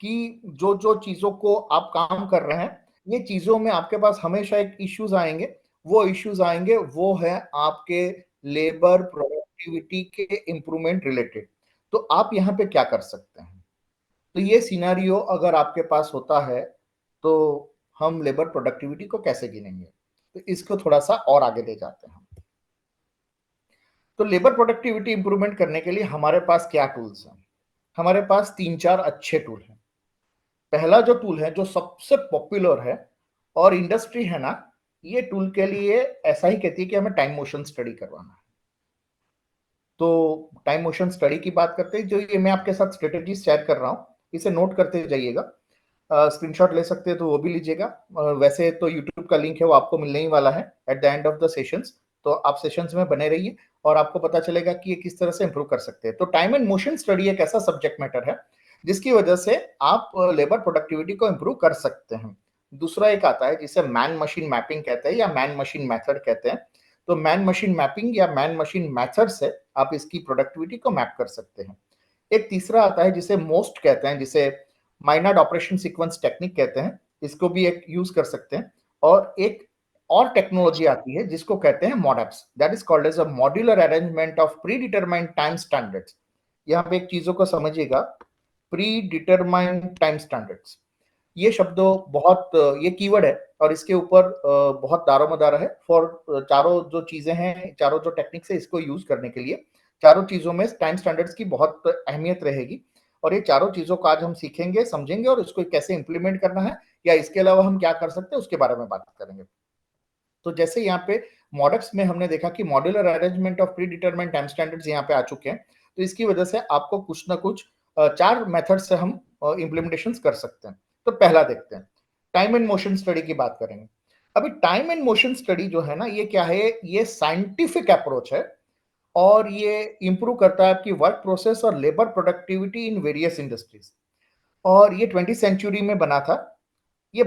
कि जो जो चीजों को आप काम कर रहे हैं, ये चीजों में आपके पास हमेशा एक इश्यूज आएंगे। वो इश्यूज आएंगे, वो है आपके लेबर प्रोडक्टिविटी के इंप्रूवमेंट रिलेटेड। तो आप यहाँ पे क्या कर सकते हैं? तो ये सिनेरियो अगर आपके पास होता है, तो हम लेबर प्रोडक्टिविटी को कैसे गिनेंगे? तो इसको थोड़ा सा और आगे ले जाते हैं। तो लेबर प्रोडक्टिविटी इंप्रूवमेंट करने के लिए हमारे पास क्या टूल्स हैं? हमारे पास 3-4 अच्छे टूल हैं। पहला जो टूल है, जो सबसे पॉपुलर है और इंडस्ट्री है ना, ये टूल के लिए ऐसा ही कहती है कि हमें टाइम मोशन स्टडी करवाना है। तो टाइम मोशन स्टडी की बात करते हैं, जो ये मैं आपके साथ स्ट्रेटेजी शेयर कर रहा हूँ, इसे नोट करते जाइएगा। स्क्रीनशॉट ले सकते हैं तो वो भी लीजिएगा। वैसे तो यूट्यूब का लिंक है, वो आपको मिलने ही वाला है at the end of the sessions. तो आप सेशंस में बने रहिए और आपको पता चलेगा कि ये किस तरह से इंप्रूव कर सकते हैं। तो टाइम एंड मोशन स्टडी एक ऐसा सब्जेक्ट मैटर है जिसकी वजह से आप लेबर प्रोडक्टिविटी को इंप्रूव कर सकते हैं। दूसरा एक आता है जिसे मैन मशीन मैपिंग कहते हैं या मैन मशीन मैथड कहते हैं। तो मैन मशीन मैपिंग या मैन मशीन मैथड से आप इसकी प्रोडक्टिविटी को मैप कर सकते हैं। एक तीसरा आता है जिसे मोस्ट कहते हैं, जिसे माइनर्ड ऑपरेशन सीक्वेंस टेक्निक कहते हैं, इसको भी एक यूज कर सकते हैं। और एक और टेक्नोलॉजी आती है जिसको कहते हैं MODAPTS, that is called as a modular arrangement of predetermined time standards. यहाँ पे एक चीजों को समझिएगा, प्री डिटरमाइंड टाइम स्टैंडर्ड्स, ये शब्द बहुत ये कीवर्ड है और इसके ऊपर बहुत दारोमदार है। फॉर चारों जो चीजें हैं, चारों जो टेक्निक्स है, इसको यूज करने के लिए चारों चीजों में टाइम स्टैंडर्ड्स की बहुत अहमियत रहेगी। और ये चारों चीजों को आज हम सीखेंगे, समझेंगे और इसको कैसे इंप्लीमेंट करना है, या इसके अलावा हम क्या कर सकते हैं उसके बारे में बात करेंगे। तो जैसे यहाँ पे मॉडल्स में हमने देखा कि modular arrangement of predetermined time standards यहाँ पे आ चुके हैं। तो इसकी वजह से आपको कुछ ना कुछ 4 मेथड से हम इम्प्लीमेंटेशन कर सकते हैं। तो पहला देखते हैं, टाइम एंड मोशन स्टडी की बात करेंगे। अभी टाइम एंड मोशन स्टडी जो है ना, ये क्या है? ये साइंटिफिक अप्रोच है और ये इंप्रूव करता है आपकी वर्क प्रोसेस और labour productivity in various industries. और ये 20वीं सेंचुरी में बना था। ये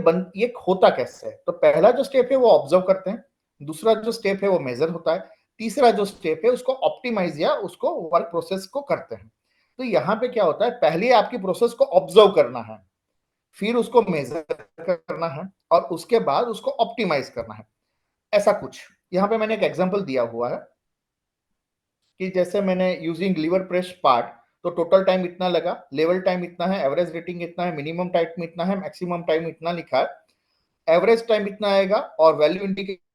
होता कैसे है? तो पहला जो स्टेप है वो ऑब्जर्व करते हैं, दूसरा जो स्टेप है वो मेजर होता है, तीसरा जो स्टेप है उसको ऑप्टिमाइज या उसको वर्क प्रोसेस को करते हैं। तो यहाँ पे क्या होता है, पहले आपकी प्रोसेस को ऑब्जर्व करना है, फिर उसको मेजर करना है और उसके बाद उसको ऑप्टिमाइज करना है। ऐसा कुछ यहाँ पे मैंने एक एग्जांपल दिया हुआ है कि जैसे मैंने यूजिंग लीवर प्रेस पार्ट, तो टोटल टाइम इतना लगा, लेवल टाइम इतना है, एवरेज रेटिंग इतना है, मिनिमम टाइम इतना है, मैक्सिमम टाइम इतना लिखा है, एवरेज टाइम इतना आएगा और वैल्यू इंडिकेटर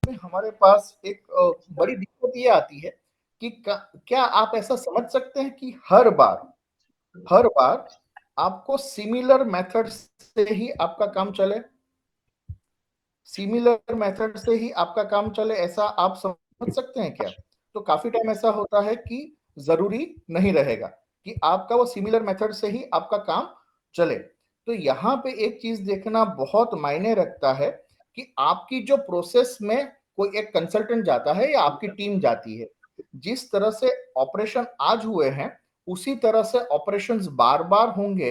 में हमारे पास एक बड़ी दिक्कत ये आती है कि क्या आप ऐसा समझ सकते हैं कि हर बार आपको सिमिलर मेथड से ही आपका काम चले, सिमिलर मेथड से ही आपका काम चले, ऐसा आप समझ सकते हैं क्या? तो काफी टाइम ऐसा होता है कि जरूरी नहीं रहेगा कि आपका वो सिमिलर मेथड से ही आपका काम चले। तो यहाँ पे एक चीज देखना बहुत मायने रखता है कि आपकी जो प्रोसेस में कोई एक कंसल्टेंट जाता है या आपकी टीम जाती है, जिस तरह से ऑपरेशन आज हुए हैं उसी तरह से ऑपरेशंस बार बार होंगे,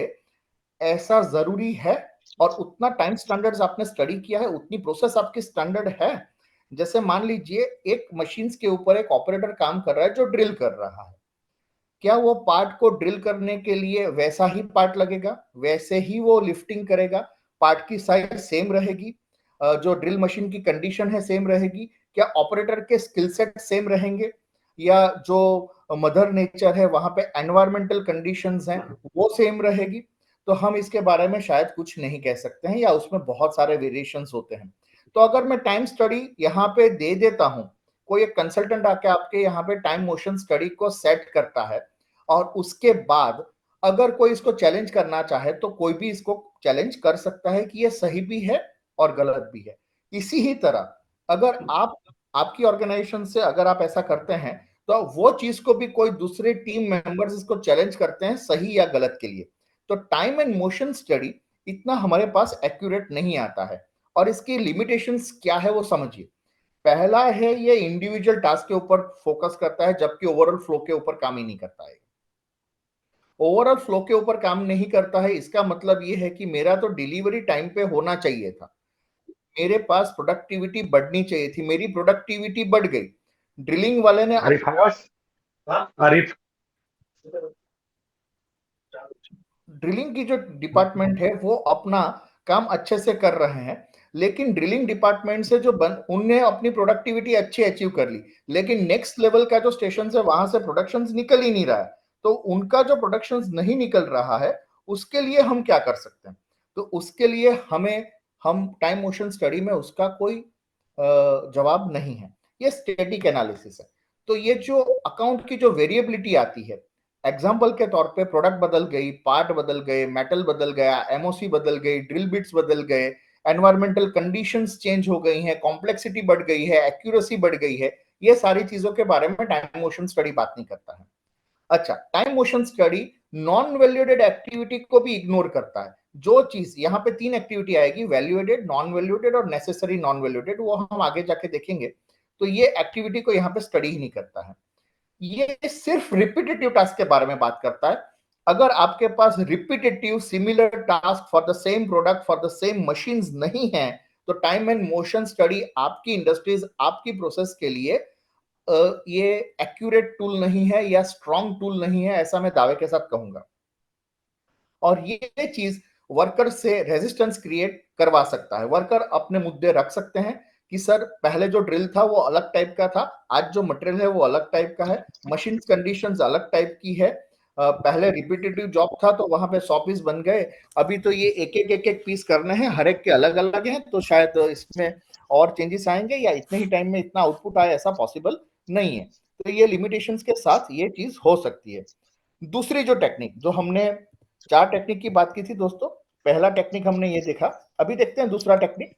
ऐसा जरूरी है? और उतना टाइम स्टैंडर्ड्स आपने स्टडी किया है, उतनी प्रोसेस आपकी स्टैंडर्ड है? जैसे मान लीजिए एक मशीन्स के ऊपर एक ऑपरेटर काम कर रहा है जो ड्रिल कर रहा है, क्या वो पार्ट को ड्रिल करने के लिए वैसा ही पार्ट लगेगा, वैसे ही वो लिफ्टिंग करेगा, पार्ट की साइज सेम रहेगी, जो ड्रिल मशीन की कंडीशन है सेम रहेगी, क्या ऑपरेटर के स्किल सेट सेम रहेंगे, या जो मदर नेचर है वहां पे एनवायरमेंटल कंडीशंस हैं वो सेम रहेगी? तो हम इसके बारे में शायद कुछ नहीं कह सकते हैं, या उसमें बहुत सारे वेरिएशंस होते हैं। तो अगर मैं टाइम स्टडी यहाँ पे दे देता हूँ, कोई एक कंसल्टेंट आके आपके यहाँ पे टाइम मोशन स्टडी को सेट करता है, और उसके बाद अगर कोई इसको चैलेंज करना चाहे तो कोई भी इसको चैलेंज कर सकता है कि ये सही भी है और गलत भी है। इसी ही तरह अगर आप आपकी ऑर्गेनाइजेशन से अगर आप ऐसा करते हैं, तो वो चीज को भी कोई दूसरे टीम मेंबर्स इसको चैलेंज करते हैं सही या गलत के लिए। तो टाइम एंड मोशन स्टडी इतना हमारे पास एक्यूरेट नहीं आता है, और इसकी लिमिटेशंस क्या है वो समझिए। पहला है, ये इंडिविजुअल टास्क के ऊपर फोकस करता है, जबकि ओवरऑल फ्लो के ऊपर काम ही नहीं करता है। ओवरऑल फ्लो के ऊपर काम नहीं करता है, इसका मतलब ये है कि मेरा तो डिलीवरी टाइम पे होना चाहिए था, मेरे पास प्रोडक्टिविटी बढ़नी चाहिए थी, मेरी प्रोडक्टिविटी बढ़ गई। ड्रिलिंग वाले ने आरिफ आवाज आरिफ ड्रिलिंग की जो डिपार्टमेंट है वो अपना काम अच्छे से कर रहे हैं, लेकिन ड्रिलिंग डिपार्टमेंट से जो उनने अपनी प्रोडक्टिविटी अच्छी अचीव कर ली, लेकिन नेक्स्ट लेवल का जो स्टेशन है वहां से प्रोडक्शन निकल ही नहीं रहा है। तो उनका जो प्रोडक्शन नहीं निकल रहा है, उसके लिए हम क्या कर सकते हैं? तो उसके लिए हम टाइम मोशन स्टडी में उसका कोई जवाब नहीं है, ये स्टैटिक एनालिसिस है। तो ये जो अकाउंट की जो वेरिएबिलिटी आती है, एग्जाम्पल के तौर पे प्रोडक्ट बदल गई, पार्ट बदल गए, मेटल बदल गया, एमओसी बदल गई, ड्रिल बिट्स बदल गए, एनवायरमेंटल कंडीशंस चेंज हो गई हैं, कॉम्प्लेक्सिटी बढ़ गई है, एक्यूरेसी बढ़ गई है, ये सारी चीजों के बारे में टाइम मोशन स्टडी बात नहीं करता है। अच्छा, time motion study non value added activity को भी इग्नोर करता है। जो चीज यहाँ पे 3 एक्टिविटी आएगी, वैल्यूएडेड, नॉन वैल्यूएडेड और नेसेसरी नॉन वैल्यूएडेड, वो हम आगे जाके देखेंगे। तो ये एक्टिविटी को यहाँ पे स्टडी ही नहीं करता है। ये सिर्फ रिपीटेटिव टास्क के बारे में बात करता है। अगर आपके पास repetitive similar task for the same product for the same machines नहीं है, तो टाइम एंड मोशन स्टडी आपकी इंडस्ट्रीज, आपकी प्रोसेस के लिए ये एक्यूरेट टूल नहीं है या स्ट्रॉन्ग टूल नहीं है, ऐसा मैं दावे के साथ कहूंगा। और ये चीज वर्कर से रेजिस्टेंस क्रिएट करवा सकता है। वर्कर अपने मुद्दे रख सकते हैं कि सर पहले जो ड्रिल था वो अलग टाइप का था, आज जो मटेरियल है वो अलग टाइप का है, मशीन कंडीशंस अलग टाइप की है, पहले रिपीटेटिव जॉब था तो वहां पे 100 पीस बन गए, अभी तो ये एक एक पीस करने हैं, हर एक के अलग अलग हैं, तो शायद इसमें और चेंजेस आएंगे या इतने ही टाइम में इतना आउटपुट आए, ऐसा पॉसिबल नहीं है। तो ये लिमिटेशंस के साथ ये चीज हो सकती है। दूसरी जो टेक्निक, जो हमने 4 टेक्निक की बात की थी दोस्तों, पहला टेक्निक हमने ये देखा, अभी देखते हैं दूसरा टेक्निक,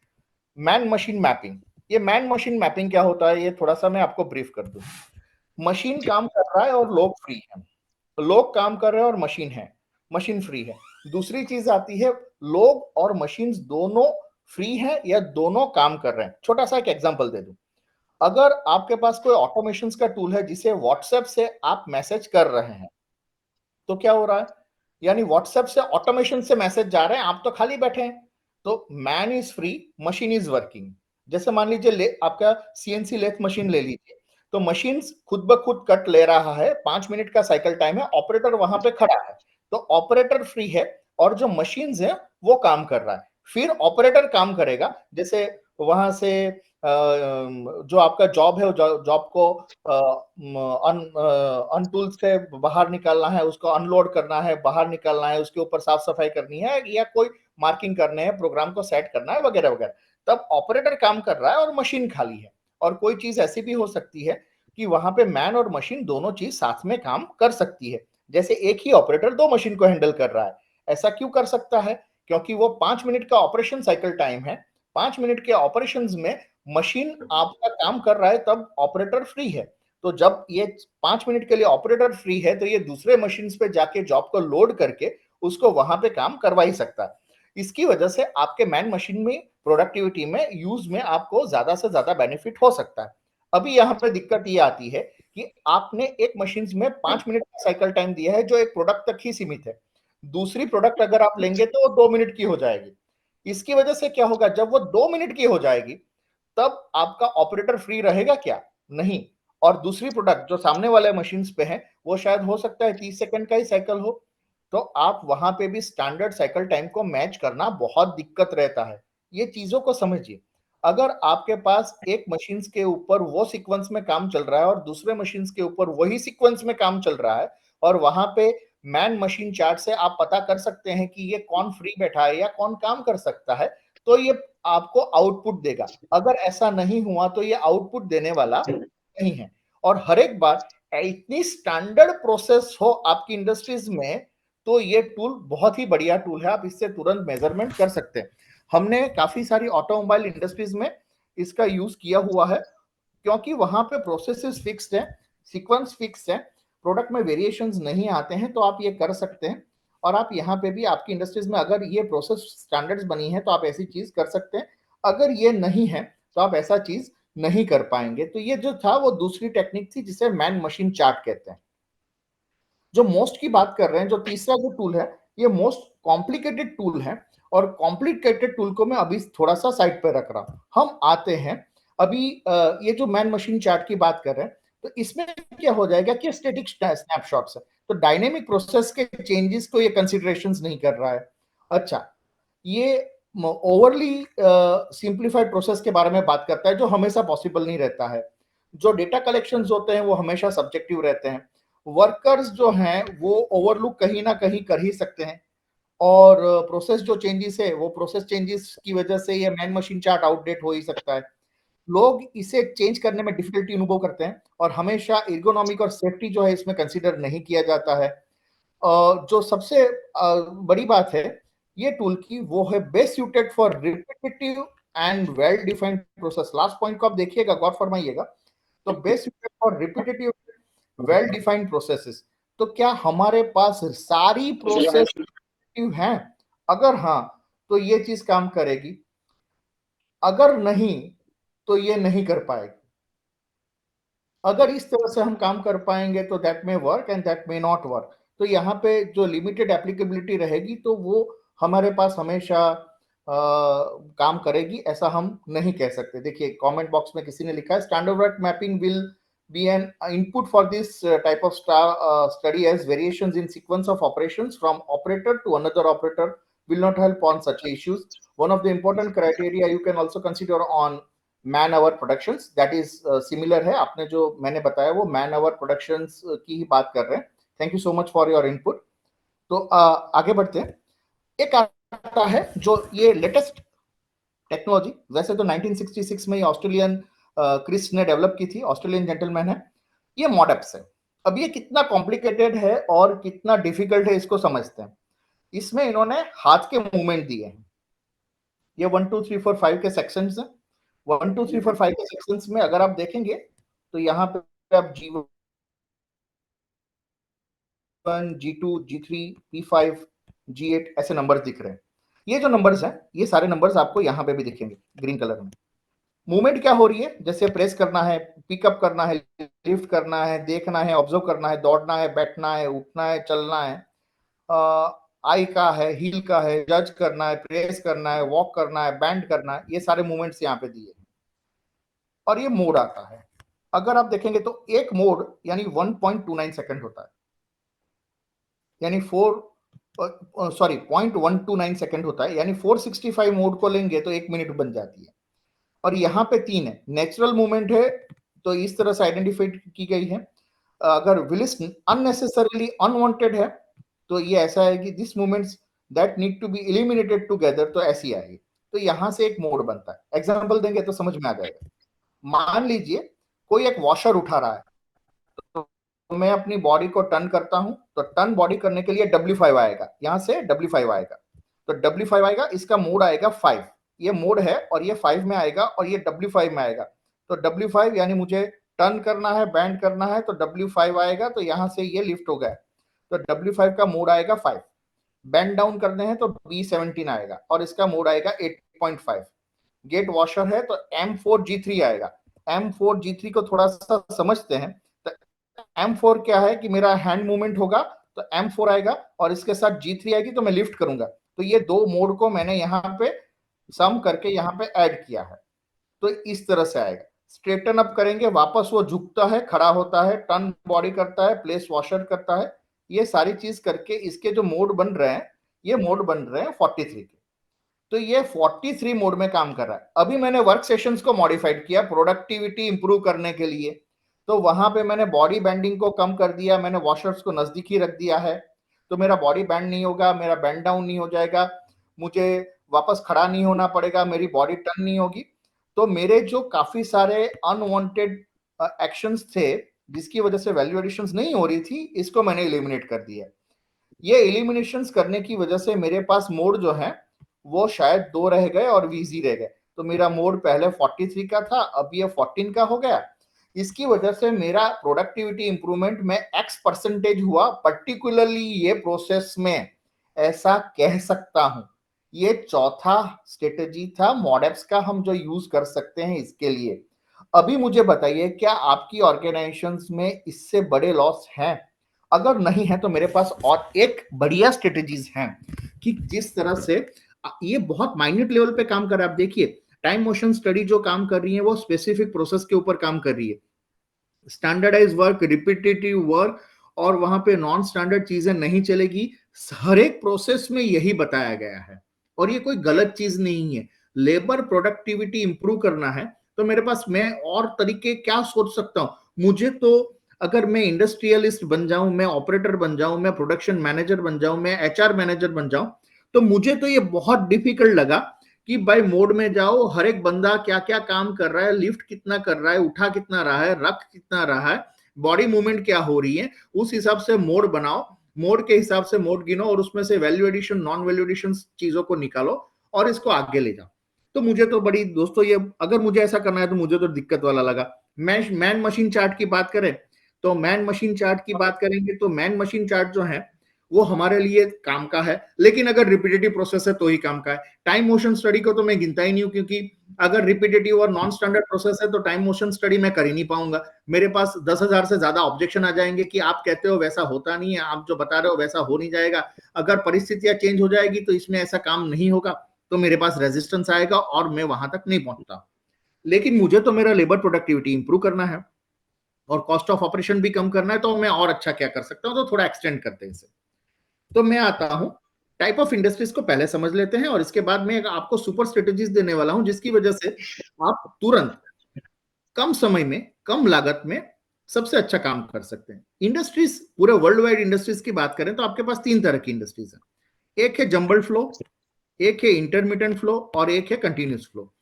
मैन मशीन मैपिंग। ये मैन मशीन मैपिंग क्या होता है, ये थोड़ा सा मैं आपको ब्रीफ कर दूं। मशीन काम कर रहा है और लोग फ्री हैं, लोग काम कर रहे हैं और मशीन है, मशीन फ्री है। दूसरी चीज आती है, लोग और मशीन दोनों फ्री हैं या दोनों काम कर रहे हैं। छोटा सा एक एग्जांपल दे दूं, अगर आपके पास कोई ऑटोमेशन का टूल है जिसे व्हाट्सएप से आप मैसेज कर रहे हैं, तो क्या हो रहा है, यानी व्हाट्सएप से ऑटोमेशन से मैसेज जा रहे हैं, आप तो खाली बैठे हैं। तो man is free, machine is working. जैसे मान लीजिए आपका सीएनसी लेथ मशीन ले लीजिए, तो मशीन खुद ब खुद कट ले रहा है, 5 मिनट का साइकिल टाइम है, ऑपरेटर वहां पे खड़ा है, तो ऑपरेटर फ्री है और जो मशीन है वो काम कर रहा है। फिर ऑपरेटर काम करेगा, जैसे वहां से जो आपका जॉब है, जॉब को अन टूल से बाहर निकालना है, उसको अनलोड करना है, बाहर निकालना है, उसके ऊपर साफ सफाई करनी है, या कोई मार्किंग करने हैं, प्रोग्राम को सेट करना है, वगैरह वगैरह, तब ऑपरेटर काम कर रहा है और मशीन खाली है। और कोई चीज ऐसी भी हो सकती है कि वहां पे मैन और मशीन दोनों चीज साथ में काम कर सकती है, जैसे एक ही ऑपरेटर 2 मशीन को हैंडल कर रहा है। ऐसा क्यों कर सकता है? क्योंकि वो 5 मिनट का ऑपरेशन साइकिल टाइम है, 5 मिनट के ऑपरेशन में मशीन आपका काम कर रहा है, तब ऑपरेटर फ्री है। तो जब ये 5 मिनट के लिए ऑपरेटर फ्री है, तो ये दूसरे मशीन पे जाके जॉब को लोड करके उसको वहां पे काम करवा ही सकता है। इसकी वजह से आपके मैन मशीन में प्रोडक्टिविटी में यूज में आपको ज्यादा से ज्यादा बेनिफिट हो सकता है। अभी यहाँ पे दिक्कत ये आती है कि आपने एक मशीन में 5 मिनट का साइकिल टाइम दिया है जो एक प्रोडक्ट तक ही सीमित है, दूसरी प्रोडक्ट अगर आप लेंगे तो वो 2 मिनट की हो जाएगी। इसकी वजह से क्या होगा, जब वो 2 मिनट की हो जाएगी तब आपका ऑपरेटर फ्री रहेगा क्या? नहीं। और दूसरी प्रोडक्ट जो सामने वाले मशीन पे है वो शायद हो सकता है 30 सेकंड का ही साइकिल हो, तो आप वहां पे भी स्टैंडर्ड साइकिल टाइम को मैच करना बहुत दिक्कत रहता है। ये चीजों को समझिए। अगर आपके पास एक मशीन के ऊपर वो सीक्वेंस में काम चल रहा है और दूसरे मशीन के ऊपर वही सीक्वेंस में काम चल रहा है और वहां पे मैन मशीन चार्ट से आप पता कर सकते हैं कि ये कौन फ्री बैठा है या कौन काम कर सकता है, तो ये आपको आउटपुट देगा। अगर ऐसा नहीं हुआ तो ये आउटपुट देने वाला नहीं है। और हर एक बार इतनी स्टैंडर्ड प्रोसेस हो आपकी इंडस्ट्रीज में, तो ये टूल बहुत ही बढ़िया टूल है, आप इससे तुरंत मेजरमेंट कर सकते हैं। हमने काफी सारी ऑटोमोबाइल इंडस्ट्रीज में इसका यूज किया हुआ है, क्योंकि वहां पे प्रोसेसेस फिक्स्ड है, सीक्वेंस फिक्स्ड है, प्रोडक्ट में वेरिएशंस नहीं आते हैं, तो आप ये कर सकते हैं। और आप यहाँ पे भी आपकी इंडस्ट्रीज में अगर ये प्रोसेस स्टैंडर्ड्स बनी है तो आप ऐसी चीज कर सकते हैं। अगर ये नहीं है तो आप ऐसा चीज नहीं कर पाएंगे। तो ये जो था वो दूसरी टेक्निक थी जिसे मैन मशीन चार्ट कहते हैं। जो मोस्ट की बात कर रहे हैं, जो तीसरा जो टूल है, ये मोस्ट कॉम्प्लिकेटेड टूल है। और कॉम्प्लिकेटेड टूल को मैं अभी थोड़ा सा साइड पे रख रहा हूं। हम आते हैं अभी ये जो मैन मशीन चार्ट की बात कर रहे हैं, तो इसमें क्या हो जाएगा कि स्टैटिक स्नैपशॉट्स है, तो डायनेमिक प्रोसेस के चेंजेस को ये कंसिडरेशंस नहीं कर रहा है। अच्छा, ये ओवरली सिंप्लीफाइड प्रोसेस के बारे में बात करता है, जो हमेशा पॉसिबल नहीं रहता है। जो डेटा कलेक्शंस होते हैं वो हमेशा सब्जेक्टिव रहते हैं। वर्कर्स जो हैं वो ओवरलुक कहीं ना कहीं कर ही सकते हैं। और प्रोसेस जो चेंजेस है वो प्रोसेस चेंजेस की वजह से ये मैन मशीन चार्ट आउटडेट हो ही सकता है। लोग इसे चेंज करने में डिफिकल्टी अनुभव करते हैं और हमेशा एर्गोनॉमिक और सेफ्टी जो है इसमें कंसीडर नहीं किया जाता है। जो सबसे बड़ी बात है ये टूल की, वो है best suited for repetitive and well defined process. Last point को आप देखिएगा, गौर फरमाइएगा। तो best suited for repetitive well defined processes. तो क्या हमारे पास सारी प्रोसेस हैं? अगर हाँ तो ये चीज काम करेगी, अगर नहीं तो ये नहीं कर पाएगी। अगर इस तरह से हम काम कर पाएंगे तो that may work and that may not work. तो यहाँ पे जो लिमिटेड एप्लीकेबिलिटी रहेगी तो वो हमारे पास हमेशा काम करेगी, ऐसा हम नहीं कह सकते। देखिए कमेंट बॉक्स में किसी ने लिखा है standard mapping will be an input for this type of study, as variations in sequence of operations from operator to another operator will not help on such issues. One of the important criteria you can also consider on man hour productions, that is similar है, आपने जो मैंने बताया वो man hour productions की ही बात कर रहे हैं। Thank you so much for your input. तो आगे बढ़ते हैं। एक आता है जो ये लेटेस्ट टेक्नोलॉजी, वैसे तो 1966 में ऑस्ट्रेलियन क्रिस ने डेवलप की थी, ऑस्ट्रेलियन जेंटलमैन है। ये मॉडएप्स है। अब ये कितना कॉम्प्लिकेटेड है और कितना डिफिकल्ट है इसको समझते हैं। इसमें इन्होंने हाथ के मूवमेंट दिए हैं। ये 1 2 3 4 5 के सेक्शंस हैं। 1 2 3 4 5 के सेक्शंस में अगर आप देखेंगे तो यहाँ पे आप G1 G2 G3 P5 G8 ऐसे नंबर्स दिख रहे हैं। ये जो नंबर्स हैं ये सारे नंबर्स आपको यहाँ पे भी दिखेंगे ग्रीन कलर में। मूवमेंट क्या हो रही है, जैसे प्रेस करना है, पिकअप करना है, लिफ्ट करना है, देखना है, ऑब्जर्व करना है, दौड़ना है, बैठना है, उठना है, चलना है, आई का है, हील का है, जज करना है, प्रेस करना है, वॉक करना है, बैंड करना है, ये सारे मूवमेंट्स यहाँ पे दिए। और ये मोड आता है, अगर आप देखेंगे तो एक मोड यानी 1.29 सेकंड होता है, यानी 0.129 सेकंड होता है, यानी 465 मोड को लेंगे तो 1 मिनट बन जाती है। और यहाँ पे 3 है, नेचुरल मूवमेंट है तो इस तरह से आइडेंटिफाइड की गई है। अगर विलिस अननेसेसरीली अनवांटेड है तो ये ऐसा है कि this movements that need to be eliminated together, तो ऐसी आएगी। तो यहाँ से एक मोड बनता है। एग्जांपल देंगे तो समझ में आ जाएगा। मान लीजिए कोई एक वॉशर उठा रहा है, तो मैं अपनी बॉडी को टर्न करता हूं, तो टर्न बॉडी करने के लिए W5 आएगा, यहां से W5 आएगा, तो W5 आएगा, इसका मोड आएगा 5। ये मोड है और ये 5 में आएगा और ये W5 में आएगा। तो W5 यानी मुझे टर्न करना है, बैंड करना है, तो W5 आएगा, तो यहां से ये लिफ्ट हो गया, तो W5 का मोड आएगा 5। बैंड डाउन करने हैं तो B17 आएगा और इसका मोड आएगा 8.5। गेट वॉशर है तो M4G3 आएगा। M4G3 को थोड़ा सा समझते हैं। तो M4 क्या है कि मेरा हैंड मूवमेंट होगा तो M4 आएगा और इसके साथ G3 आएगी तो मैं लिफ्ट करूंगा। तो ये दो मोड को मैंने यहाँ पे सम करके यहाँ पे ऐड किया है, तो इस तरह से आएगा। स्ट्रेटन अप करेंगे, वापस वो झुकता है, खड़ा होता है, टर्न बॉडी करता है, प्लेस वॉशर करता है, ये सारी चीज करके इसके जो मोड बन रहे हैं, ये मोड बन रहे हैं 43 के। तो ये 43 मोड में काम कर रहा है। अभी मैंने वर्क सेशंस को मॉडिफाइड किया प्रोडक्टिविटी इंप्रूव करने के लिए, तो वहां पे मैंने बॉडी बैंडिंग को कम कर दिया, मैंने वॉशर्स को नजदीक ही रख दिया है, तो मेरा बॉडी बैंड नहीं होगा, मेरा बैंड डाउन नहीं हो जाएगा, मुझे वापस खड़ा नहीं होना पड़ेगा, मेरी बॉडी टर्न नहीं होगी। तो मेरे जो काफी सारे अनवांटेड एक्शंस थे जिसकी वजह से वैल्यू एडिशंस नहीं हो रही थी, इसको मैंने एलिमिनेट कर दिया। ये एलिमिनेशंस करने की वजह से मेरे पास मोड जो है वो शायद 2 रह गए और वीजी रह गए। तो मेरा मोड पहले 43 का था, अब ये 14 का हो गया। इसकी वजह से मेरा प्रोडक्टिविटी इंप्रूवमेंट में एक्स परसेंटेज हुआ, पर्टिकुलरली ये प्रोसेस में, ऐसा कह सकता हूं। ये चौथा स्ट्रेटेजी था मॉडेप्स का, हम जो यूज कर सकते हैं इसके लिए। अभी मुझे बताइए, क्या आपकी ऑर्गेनाइजेशंस में इससे बड़े लॉस हैं? अगर नहीं है तो मेरे पास और एक बढ़िया स्ट्रेटेजीज हैं कि जिस तरह से ये बहुत माइन्यूट लेवल पे काम कर रहा है। आप देखिए, टाइम मोशन स्टडी जो काम कर रही है वो स्पेसिफिक प्रोसेस के ऊपर काम कर रही है। स्टैंडर्डाइज वर्क, रिपीटेटिव वर्क, और वहां पे नॉन स्टैंडर्ड चीजें नहीं चलेगी। हर एक प्रोसेस में यही बताया गया है और ये कोई गलत चीज नहीं है। लेबर प्रोडक्टिविटी इंप्रूव करना है तो मेरे पास मैं और तरीके क्या सोच सकता हूं? मुझे तो अगर मैं इंडस्ट्रियलिस्ट बन जाऊं, मैं ऑपरेटर बन जाऊं, मैं प्रोडक्शन मैनेजर बन जाऊं, मैं एचआर मैनेजर बन जाऊं, तो मुझे तो ये बहुत डिफिकल्ट लगा कि भाई मोड में जाओ, हर एक बंदा क्या क्या काम कर रहा है, लिफ्ट कितना कर रहा है, उठा कितना रहा है, रख कितना रहा है, बॉडी मूवमेंट क्या हो रही है, उस हिसाब से मोड बनाओ, मोड के हिसाब से मोड गिनो और उसमें से value addition, non value addition चीजों को निकालो और इसको आगे ले जाओ। तो मुझे तो बड़ी दोस्तों, ये अगर मुझे ऐसा करना है तो मुझे तो दिक्कत वाला लगा। मैन मशीन चार्ट की बात करें तो मैन मशीन चार्ट की बात करेंगे तो मैन मशीन चार्ट जो है वो हमारे लिए काम का है, लेकिन अगर रिपीटेटिव प्रोसेस है तो ही काम का है। टाइम मोशन स्टडी को तो मैं गिनता ही नहीं हूं, क्योंकि अगर रिपीटेटिव और नॉन स्टैंडर्ड प्रोसेस है तो टाइम मोशन स्टडी मैं कर ही नहीं पाऊंगा। मेरे पास 10,000 से ज्यादा ऑब्जेक्शन आ जाएंगे कि आप कहते हो वैसा होता नहीं है, आप जो बता रहे हो वैसा हो नहीं जाएगा, अगर परिस्थितियां चेंज हो जाएगी तो इसमें ऐसा काम नहीं होगा, तो मेरे पास रेजिस्टेंस आएगा और मैं वहां तक नहीं पहुंचता। लेकिन मुझे तो मेरा लेबर प्रोडक्टिविटी इंप्रूव करना है और कॉस्ट ऑफ ऑपरेशन भी कम करना है, तो मैं और अच्छा क्या कर सकता हूं? तो थोड़ा एक्सटेंड करते हैं इसे। तो मैं आता हूं, टाइप ऑफ इंडस्ट्रीज को पहले समझ लेते हैं और इसके बाद में आपको सुपर स्ट्रेटेजीज देने वाला हूं जिसकी वजह से आप तुरंत कम समय में, कम लागत में सबसे अच्छा काम कर सकते हैं। इंडस्ट्रीज, पूरे वर्ल्ड वाइड इंडस्ट्रीज की बात करें तो आपके पास 3 तरह की इंडस्ट्रीज है। एक है जंबल फ्लो, एक है इंटरमिटेंट फ्लो और एक है कंटिन्यूस फ्लो।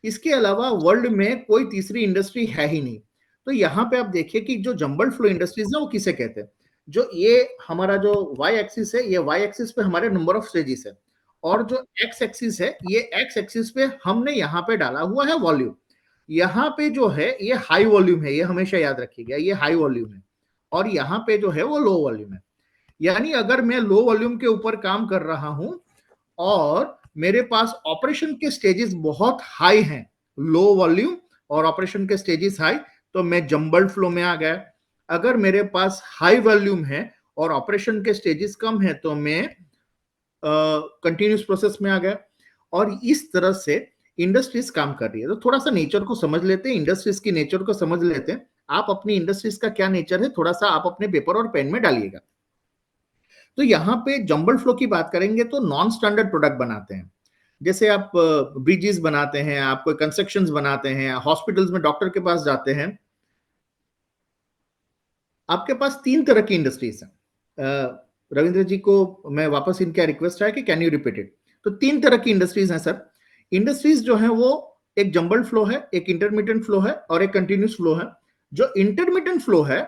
इसके अलावा वर्ल्ड में कोई तीसरी इंडस्ट्री है ही नहीं। तो यहां पे आप देखिए कि जो जंबल फ्लो इंडस्ट्रीज है वो किसे कहते हैं। जो ये हमारा जो वाई एक्सिस है, ये वाई एक्सिस पे हमारे नंबर ऑफ स्टेजेस है, और जो एक्स एक्सिस है, ये एक्स एक्सिस पे हमने यहाँ पे डाला हुआ है वॉल्यूम। यहाँ पे जो है ये हाई वॉल्यूम है, ये हमेशा याद रखिएगा, ये हाई वॉल्यूम है, और यहाँ पे जो है वो लो वॉल्यूम है। यानी अगर मैं लो वॉल्यूम के ऊपर काम कर रहा हूं और मेरे पास ऑपरेशन के स्टेजेस बहुत हाई हैं, लो वॉल्यूम और ऑपरेशन के स्टेजेस हाई, तो मैं जंबल्ड फ्लो में आ गया। अगर मेरे पास हाई वॉल्यूम है और ऑपरेशन के स्टेजेस कम है तो मैं कंटिन्यूस प्रोसेस में आ गया। और इस तरह से इंडस्ट्रीज काम कर रही है। तो थोड़ा सा नेचर को समझ लेते हैं, इंडस्ट्रीज की नेचर को समझ लेते हैं। आप अपनी इंडस्ट्रीज का क्या नेचर है थोड़ा सा आप अपने पेपर और पेन में डालिएगा। तो यहाँ पे जंबल फ्लो की बात करेंगे तो नॉन स्टैंडर्ड प्रोडक्ट बनाते हैं। जैसे आप ब्रिजेस बनाते हैं, आप कोई कंस्ट्रक्शंस बनाते हैं, हॉस्पिटल्स में डॉक्टर के पास जाते हैं, आपके पास 3 तरह की इंडस्ट्रीज हैं। रविंद्र जी को मैं वापस इनका रिक्वेस्ट है कि कैन यू रिपीट इट। तो 3 तरह की इंडस्ट्रीज हैं सर। इंडस्ट्रीज जो है वो एक जंबल फ्लो है, एक इंटरमीडिएट फ्लो है और एक कंटिन्यूस फ्लो है। जो इंटरमीडिएट फ्लो है,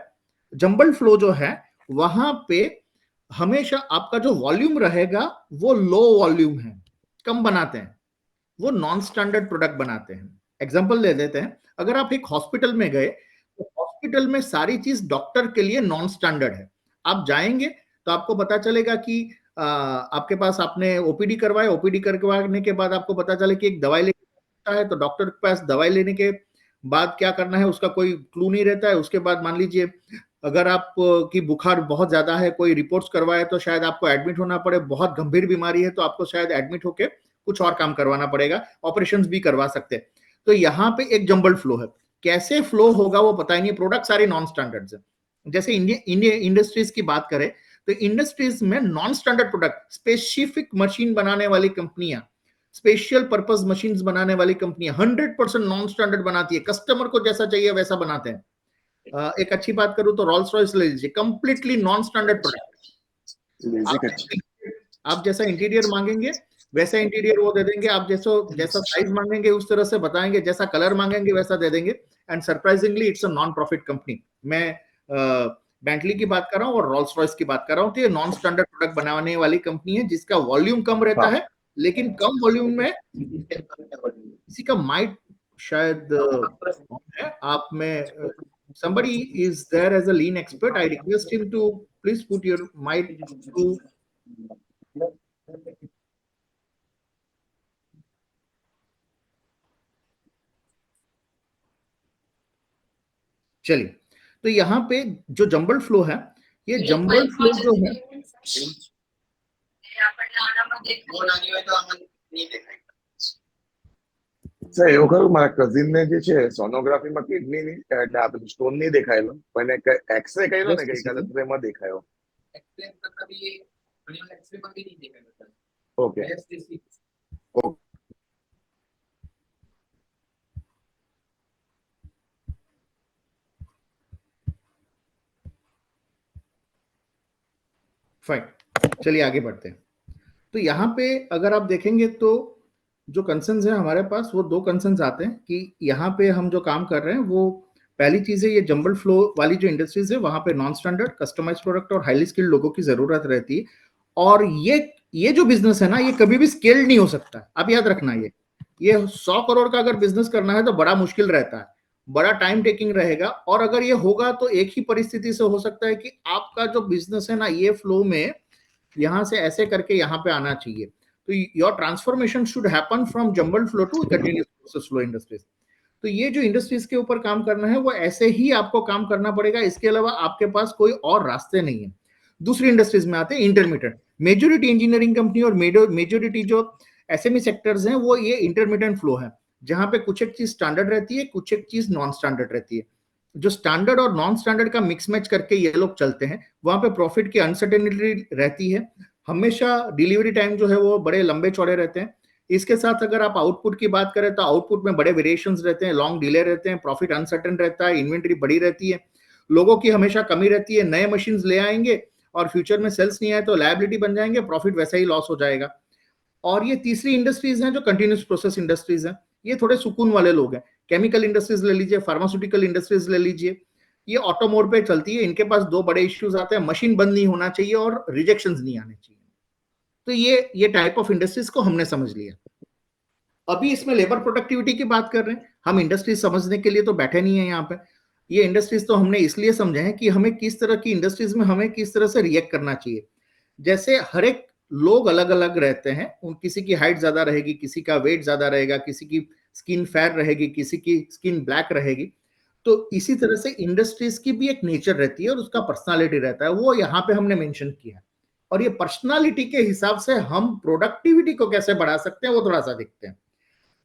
जंबल फ्लो जो है, वहां पे हमेशा आपका जो वॉल्यूम रहेगा वो लो वॉल्यूम है, कम बनाते हैं, वो नॉन स्टैंडर्ड प्रोडक्ट बनाते हैं। एग्जांपल ले लेते हैं, अगर आप एक हॉस्पिटल में गए तो हॉस्पिटल में सारी चीज डॉक्टर के लिए नॉन स्टैंडर्ड है। आप जाएंगे तो आपको पता चलेगा कि आपके पास आपने ओपीडी करवाया, ओपीडी करवाने के बाद आपको पता चले कि एक दवाई लेना है, तो डॉक्टर के पास दवाई लेने के बाद क्या करना है उसका कोई क्लू नहीं रहता है। उसके बाद मान लीजिए अगर आप की बुखार बहुत ज्यादा है, कोई रिपोर्ट्स करवाए तो शायद आपको एडमिट होना पड़े, बहुत गंभीर बीमारी है तो आपको शायद एडमिट होके कुछ और काम करवाना पड़ेगा, ऑपरेशंस भी करवा सकते हैं। तो यहाँ पे एक जंबल फ्लो है, कैसे फ्लो होगा वो पता ही नहीं, प्रोडक्ट सारे नॉन स्टैंडर्ड है। जैसे इंडिया इंडस्ट्रीज की बात करें तो इंडस्ट्रीज में non standard product, specific machine बनाने वाली कंपनियां स्पेशल पर्पस मशीन्स बनाने वाली कंपनी 100% नॉन स्टैंडर्ड बनाती है, कस्टमर को जैसा चाहिए वैसा बनाते हैं। एक अच्छी बात करूं तो रॉल्स रॉयस ले लीजिए, कंप्लीटली नॉन स्टैंडर्ड प्रोडक्ट। आप जैसा इंटीरियर मांगेंगे वैसा इंटीरियर वो दे देंगे, आप जैसा साइज मांगेंगे उस तरह से बताएंगे, जैसा कलर मांगेंगे वैसा दे देंगे। And surprisingly it's a non profit company. मैं बेंटली की बात कर रहा हूँ और रॉल्स रॉयस की बात कर रहा हूँ, तो ये नॉन स्टैंडर्ड प्रोडक्ट बनाने वाली कंपनी है जिसका वॉल्यूम कम रहता है, लेकिन कम वॉल्यूम में किसी का माइट शायद है आप में somebody is there as a lean expert. I request him to please put your mic to चलिए। तो यहाँ पे जो जंबल फ्लो है, ये जंबल फ्लो जो है સર એવું ખરું મારા કઝિન ને જે છે સોનોગ્રાફી માં કિડની ની એટલે આ બધું સ્ટોન નહીં દેખાયેલો, પણ એક્સરે કર્યો ને ગઈકાલે તો એમાં દેખાયો. ઓકે फाइन, चलिए आगे बढ़ते हैं। तो यहाँ पे अगर आप देखेंगे तो जो कंसर्न्स है हमारे पास, वो दो कंसर्न्स आते हैं कि यहाँ पे हम जो काम कर रहे हैं वो पहली चीज है, ये जंबल फ्लो वाली जो इंडस्ट्रीज है वहां पे नॉन स्टैंडर्ड कस्टमाइज्ड प्रोडक्ट और हाईली स्किल्ड लोगों की जरूरत रहती है। और ये जो बिजनेस है ना, ये कभी भी स्केल्ड नहीं हो सकता। आप याद रखना, ये 100 करोड़ का अगर बिजनेस करना है तो बड़ा मुश्किल रहता है, बड़ा टाइम टेकिंग रहेगा। और अगर ये होगा तो एक ही परिस्थिति से हो सकता है कि आपका जो बिजनेस है ना, ये फ्लो में यहां से ऐसे करके यहाँ पे आना चाहिए। तो your transformation should happen from jumble flow to continuous process flow industries. तो ये जो इंडस्ट्रीज के ऊपर काम करना है वो ऐसे ही आपको काम करना पड़ेगा, इसके अलावा आपके पास कोई और रास्ते नहीं है। दूसरी इंडस्ट्रीज में आते हैं इंटरमीडिएट। मेजोरिटी इंजीनियरिंग कंपनी और मेजोरिटी जो एसएमई सेक्टर्स हैं वो ये इंटरमीडिएट फ्लो है, जहां पे कुछ एक चीज स्टैंडर्ड रहती है, कुछ एक चीज नॉन स्टैंडर्ड रहती है। जो स्टैंडर्ड और नॉन स्टैंडर्ड का मिक्स मैच करके ये लोग चलते हैं, वहां पे प्रॉफिट की अनसर्टेनिटी रहती है, हमेशा डिलीवरी टाइम जो है वो बड़े लंबे चौड़े रहते हैं। इसके साथ अगर आप आउटपुट की बात करें तो आउटपुट में बड़े वेरिएशंस रहते हैं, लॉन्ग डिले रहते हैं, प्रॉफिट अनसर्टेन रहता है, इन्वेंट्री बड़ी रहती है, लोगों की हमेशा कमी रहती है। नए मशीन ले आएंगे और फ्यूचर में सेल्स नहीं आए तो लायबिलिटी बन जाएंगे, प्रॉफिट वैसा ही लॉस हो जाएगा। और ये तीसरी इंडस्ट्रीज हैं जो कंटिन्यूस प्रोसेस इंडस्ट्रीज हैं, ये थोड़े सुकून वाले लोग हैं। केमिकल इंडस्ट्रीज ले लीजिए, फार्मास्यूटिकल इंडस्ट्रीज ले लीजिए, ये ऑटोमोड पे चलती है। इनके पास दो बड़े इश्यूज आते हैं, मशीन बंद नहीं होना चाहिए और रिजेक्शंस नहीं आने चाहिए। तो ये टाइप ऑफ इंडस्ट्रीज को हमने समझ लिया। अभी इसमें लेबर प्रोडक्टिविटी की बात कर रहे हैं हम। इंडस्ट्रीज समझने के लिए तो बैठे नहीं है यहाँ पे। ये इंडस्ट्रीज तो हमने इसलिए समझे हैं कि हमें किस तरह की इंडस्ट्रीज में हमें किस तरह से रिएक्ट करना चाहिए। जैसे हर एक लोग अलग अलग रहते हैं, किसी की हाइट ज्यादा रहेगी, किसी का वेट ज्यादा रहेगा, किसी की स्किन फेयर रहेगी, किसी की स्किन ब्लैक रहेगी। तो इसी तरह से इंडस्ट्रीज की भी एक नेचर रहती है और उसका पर्सनालिटी रहता है, वो यहाँ पे हमने मेंशन किया है। और ये पर्सनालिटी के हिसाब से हम प्रोडक्टिविटी को कैसे बढ़ा सकते हैं वो थोड़ा सा देखते हैं।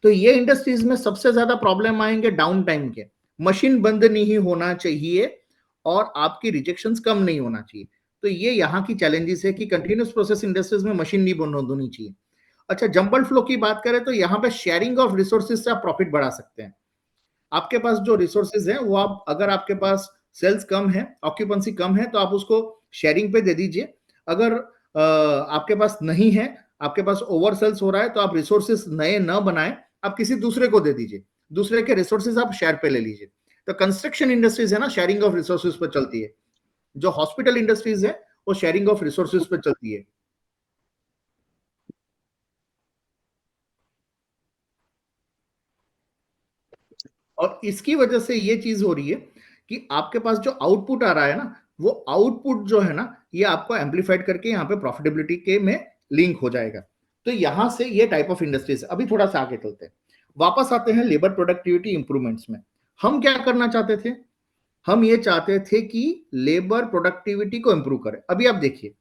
तो ये इंडस्ट्रीज में सबसे ज्यादा प्रॉब्लम आएंगे डाउन टाइम के, मशीन बंद नहीं होना चाहिए और आपकी रिजेक्शंस कम नहीं होना चाहिए। तो ये यहाँ की चैलेंजेस है कि कंटिन्यूस प्रोसेस इंडस्ट्रीज में मशीन नहीं बंद होनी चाहिए। अच्छा, जंबल फ्लो की बात करें तो यहाँ पे शेयरिंग ऑफ रिसोर्सेज से आप प्रॉफिट बढ़ा सकते हैं। आपके पास जो रिसोर्सेज है वो आप, अगर आपके पास सेल्स कम है, ऑक्यूपेंसी कम है, तो आप उसको शेयरिंग पे दे दीजिए। अगर आपके पास नहीं है, आपके पास ओवर सेल्स हो रहा है, तो आप रिसोर्सेज नए न बनाए, आप किसी दूसरे को दे दीजिए, दूसरे के रिसोर्सेज आप शेयर पे ले लीजिए। तो कंस्ट्रक्शन इंडस्ट्रीज है ना, शेयरिंग ऑफ रिसोर्सेज पर चलती है। जो हॉस्पिटल इंडस्ट्रीज है वो शेयरिंग ऑफ रिसोर्सेज पर चलती है। और इसकी वजह से ये चीज हो रही है कि आपके पास जो आउटपुट आ रहा है ना, वो आउटपुट जो है ना, ये आपको एम्पलीफाइड करके यहाँ पे प्रॉफिटेबिलिटी के में लिंक हो जाएगा। तो यहां से ये टाइप ऑफ इंडस्ट्रीज। अभी थोड़ा सा आगे चलते हैं, वापस आते हैं लेबर प्रोडक्टिविटी इंप्रूवमेंट्स में। हम क्या करना चाहते थे? हम ये चाहते थे कि लेबर प्रोडक्टिविटी को इंप्रूव करें। अभी आप देखिए,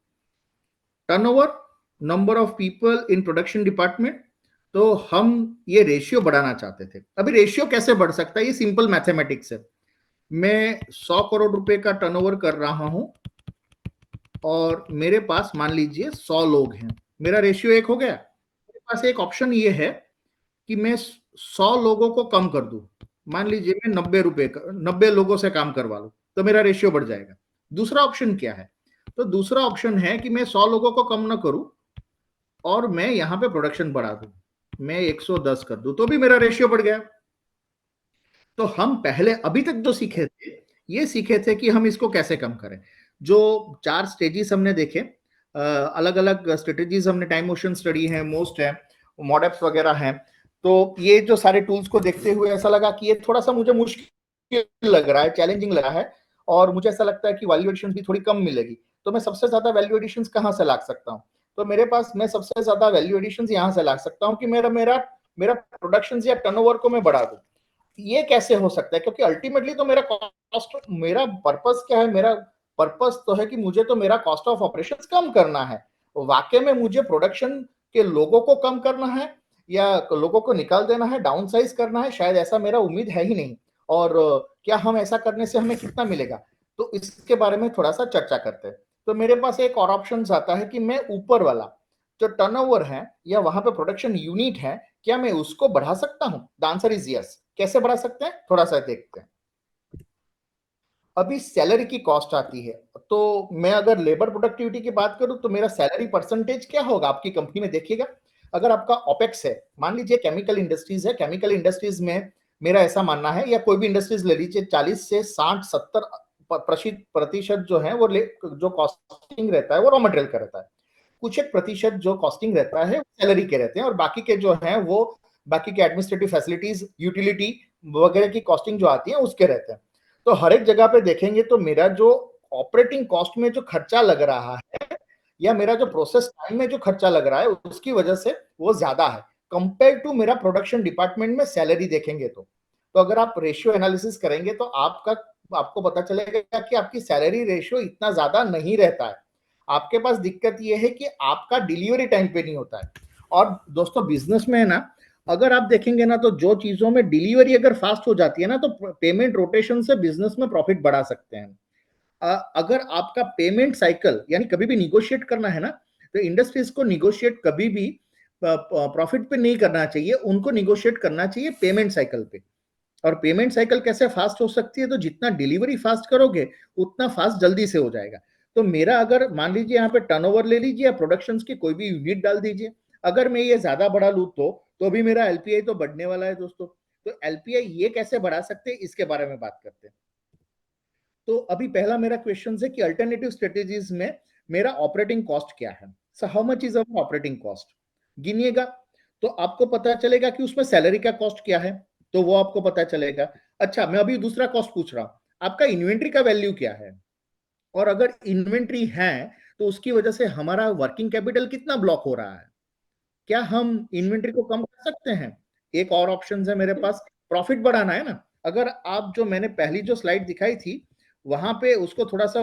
turnover, number of people in production department, तो हम ये रेशियो बढ़ाना चाहते थे। अभी रेशियो कैसे बढ़ सकता है? ये सिंपल मैथमेटिक्स है। मैं 100 करोड़ रुपए का टर्नओवर कर रहा हूं और मेरे पास मान लीजिए 100 लोग हैं, मेरा रेशियो 1 हो गया। मेरे पास एक ऑप्शन ये है कि मैं 100 लोगों को कम कर दूं। मान लीजिए मैं 90 लोगों से काम करवा लूं, तो मेरा रेशियो बढ़ जाएगा। दूसरा ऑप्शन क्या है? तो दूसरा ऑप्शन है कि मैं 100 लोगों को कम ना करूं और मैं यहां पे प्रोडक्शन बढ़ा दूं, मैं 110 कर दूं, तो भी मेरा रेशियो बढ़ गया। तो हम पहले अभी तक जो सीखे थे, ये सीखे थे कि हम इसको कैसे कम करें। जो 4 स्टेजेस हमने देखे, अलग अलग स्ट्रेटेजीज हमने, टाइम मोशन स्टडी है, मोस्ट है, मॉडेप्स वगैरह हैं। तो ये जो सारे टूल्स को देखते हुए ऐसा लगा कि ये थोड़ा सा मुझे मुश्किल लग रहा है, चैलेंजिंग लगा है, और मुझे ऐसा लगता है कि वैल्यू एडिशन भी थोड़ी कम मिलेगी। तो मैं सबसे ज्यादा वैल्यू एडिशन कहाँ से ला सकता हूँ? तो मेरे पास, मैं सबसे ज्यादा वैल्यू एडिशन यहाँ से ला सकता हूँ कि मेरा मेरा मेरा प्रोडक्शन या टर्नओवर को मैं बढ़ा दूं। ये कैसे हो सकता है? क्योंकि अल्टीमेटली तो मेरा कॉस्ट, मेरा पर्पस क्या है? मेरा पर्पस तो है कि मुझे तो मेरा कॉस्ट ऑफ ऑपरेशंस कम करना है। वाकई में मुझे प्रोडक्शन के लोगों को कम करना है या लोगों को निकाल देना है, डाउन साइज करना है? शायद ऐसा मेरा उम्मीद है ही नहीं। और क्या हम ऐसा करने से हमें कितना मिलेगा? तो इसके बारे में थोड़ा सा चर्चा करते हैं। तो मेरे पास एक और ऑप्शन आता है कि मैं ऊपर वाला जो टर्नओवर है या वहां पे प्रोडक्शन यूनिट है, क्या मैं उसको बढ़ा सकता हूं? The answer is yes. कैसे बढ़ा सकते हैं, थोड़ा सा देखते हैं। अभी सैलरी की कॉस्ट आती है, तो मैं अगर लेबर प्रोडक्टिविटी की बात करूं तो मेरा सैलरी परसेंटेज क्या होगा आपकी कंपनी में? देखिएगा, अगर आपका ओपेक्स है, मान लीजिए केमिकल इंडस्ट्रीज है, केमिकल इंडस्ट्रीज में मेरा ऐसा मानना है, या कोई भी इंडस्ट्रीज ले लीजिए, 40 से 60-70 प्रतिशत जो है वो जो कॉस्टिंग रहता है वो रॉ मटेरियल का रहता है। कुछ एक प्रतिशत जो कॉस्टिंग रहता है सैलरी के रहते हैं, और बाकी के जो है वो बाकी के एडमिनिस्ट्रेटिव फैसिलिटीज, यूटिलिटी वगैरह की कॉस्टिंग जो आती है उसके रहते हैं। तो हर एक जगह पे देखेंगे तो मेरा जो ऑपरेटिंग कॉस्ट में जो खर्चा लग रहा है या मेरा जो प्रोसेस टाइम में जो खर्चा लग रहा है उसकी वजह से वो ज्यादा है कंपेयर टू मेरा प्रोडक्शन डिपार्टमेंट में सैलरी देखेंगे। तो अगर आप रेशियो एनालिसिस करेंगे तो आपको पता चलेगा कि आपकी सैलरी रेशियो इतना ज्यादा नहीं रहता है। आपके पास दिक्कत यह है कि आपका डिलीवरी टाइम पे नहीं होता है। और दोस्तों, बिजनेस में है ना, अगर आप देखेंगे ना, तो जो चीजों में डिलीवरी अगर फास्ट हो जाती है ना, तो पेमेंट रोटेशन से बिजनेस में प्रॉफिट बढ़ा सकते हैं। अगर आपका पेमेंट साइकिल, यानी कभी भी निगोशिएट करना है ना, तो इंडस्ट्रीज को निगोशिएट कभी भी प्रॉफिट पे नहीं करना चाहिए, उनको निगोशिएट करना चाहिए पेमेंट साइकिल पे। और पेमेंट साइकिल कैसे फास्ट हो सकती है? तो जितना डिलीवरी फास्ट करोगे उतना फास्ट जल्दी से हो जाएगा। तो मेरा, अगर मान लीजिए यहाँ पे टर्नओवर ले लीजिए या प्रोडक्शन की कोई भी यूनिट डाल दीजिए, अगर मैं ये ज्यादा बढ़ा लूं तो भी मेरा एलपीआई तो बढ़ने वाला है दोस्तों। तो एलपीआई ये कैसे बढ़ा सकते हैं, इसके बारे में बात करते हैं। तो अभी पहला मेरा क्वेश्चन है कि अल्टरनेटिव स्ट्रेटेजीज में मेरा ऑपरेटिंग कॉस्ट क्या है? So how much is our operating cost? गिनिएगा तो आपको पता चलेगा कि उसमें सैलरी का कॉस्ट क्या है, तो वो आपको पता चलेगा। अच्छा, मैं अभी दूसरा कॉस्ट पूछ रहा हूं, आपका इन्वेंट्री का वैल्यू क्या है? और अगर इन्वेंट्री है तो उसकी वजह से हमारा वर्किंग कैपिटल कितना ब्लॉक हो रहा है? क्या हम इन्वेंट्री को कम कर सकते हैं? एक और ऑप्शन है मेरे पास, प्रॉफिट बढ़ाना है ना। अगर आप, जो मैंने पहली जो स्लाइड दिखाई थी वहां पे उसको थोड़ा सा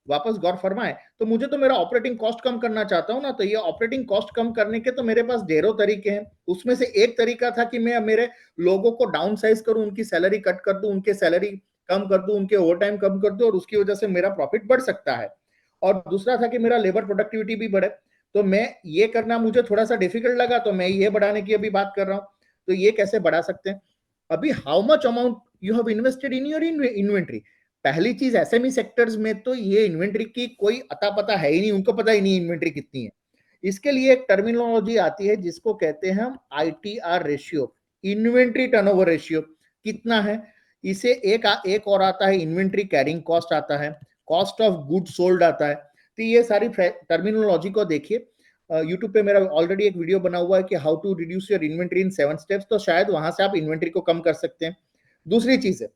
वापस गौर फरमाए, तो मुझे तो मेरा ऑपरेटिंग कॉस्ट कम करना चाहता हूं ना, तो ये ऑपरेटिंग कॉस्ट कम करने के तो मेरे पास ढेरों तरीके हैं। उसमें से एक तरीका था कि मैं मेरे लोगों को डाउन साइज करूं, उनकी सैलरी कट कर दूं, उनके सैलरी कम कर दूं, उनके ओवर टाइम कम कर दूं, और उसकी वजह से मेरा प्रॉफिट बढ़ सकता है। और दूसरा था कि मेरा लेबर प्रोडक्टिविटी भी बढ़े। तो मैं ये करना मुझे थोड़ा सा डिफिकल्ट लगा, तो मैं ये बढ़ाने की अभी बात कर रहा हूं। तो ये कैसे बढ़ा सकते हैं? अभी how much amount you have invested in your inventory. पहली चीज, एसएमई सेक्टर्स में तो ये इन्वेंट्री की कोई अता पता है ही नहीं, उनको पता ही नहीं इन्वेंट्री कितनी है। इसके लिए एक टर्मिनोलॉजी आती है जिसको कहते हैं हम ITR ratio, inventory turnover ratio कितना है। इसे एक और आता है इन्वेंट्री कैरिंग कॉस्ट आता है, कॉस्ट ऑफ गुड सोल्ड आता है। तो ये सारी टर्मिनोलॉजी को देखिए, यूट्यूब पे मेरा ऑलरेडी एक वीडियो बना हुआ है कि how to reduce your inventory in 7 steps, तो शायद वहां से आप इन्वेंट्री को कम कर सकते हैं। दूसरी चीज है,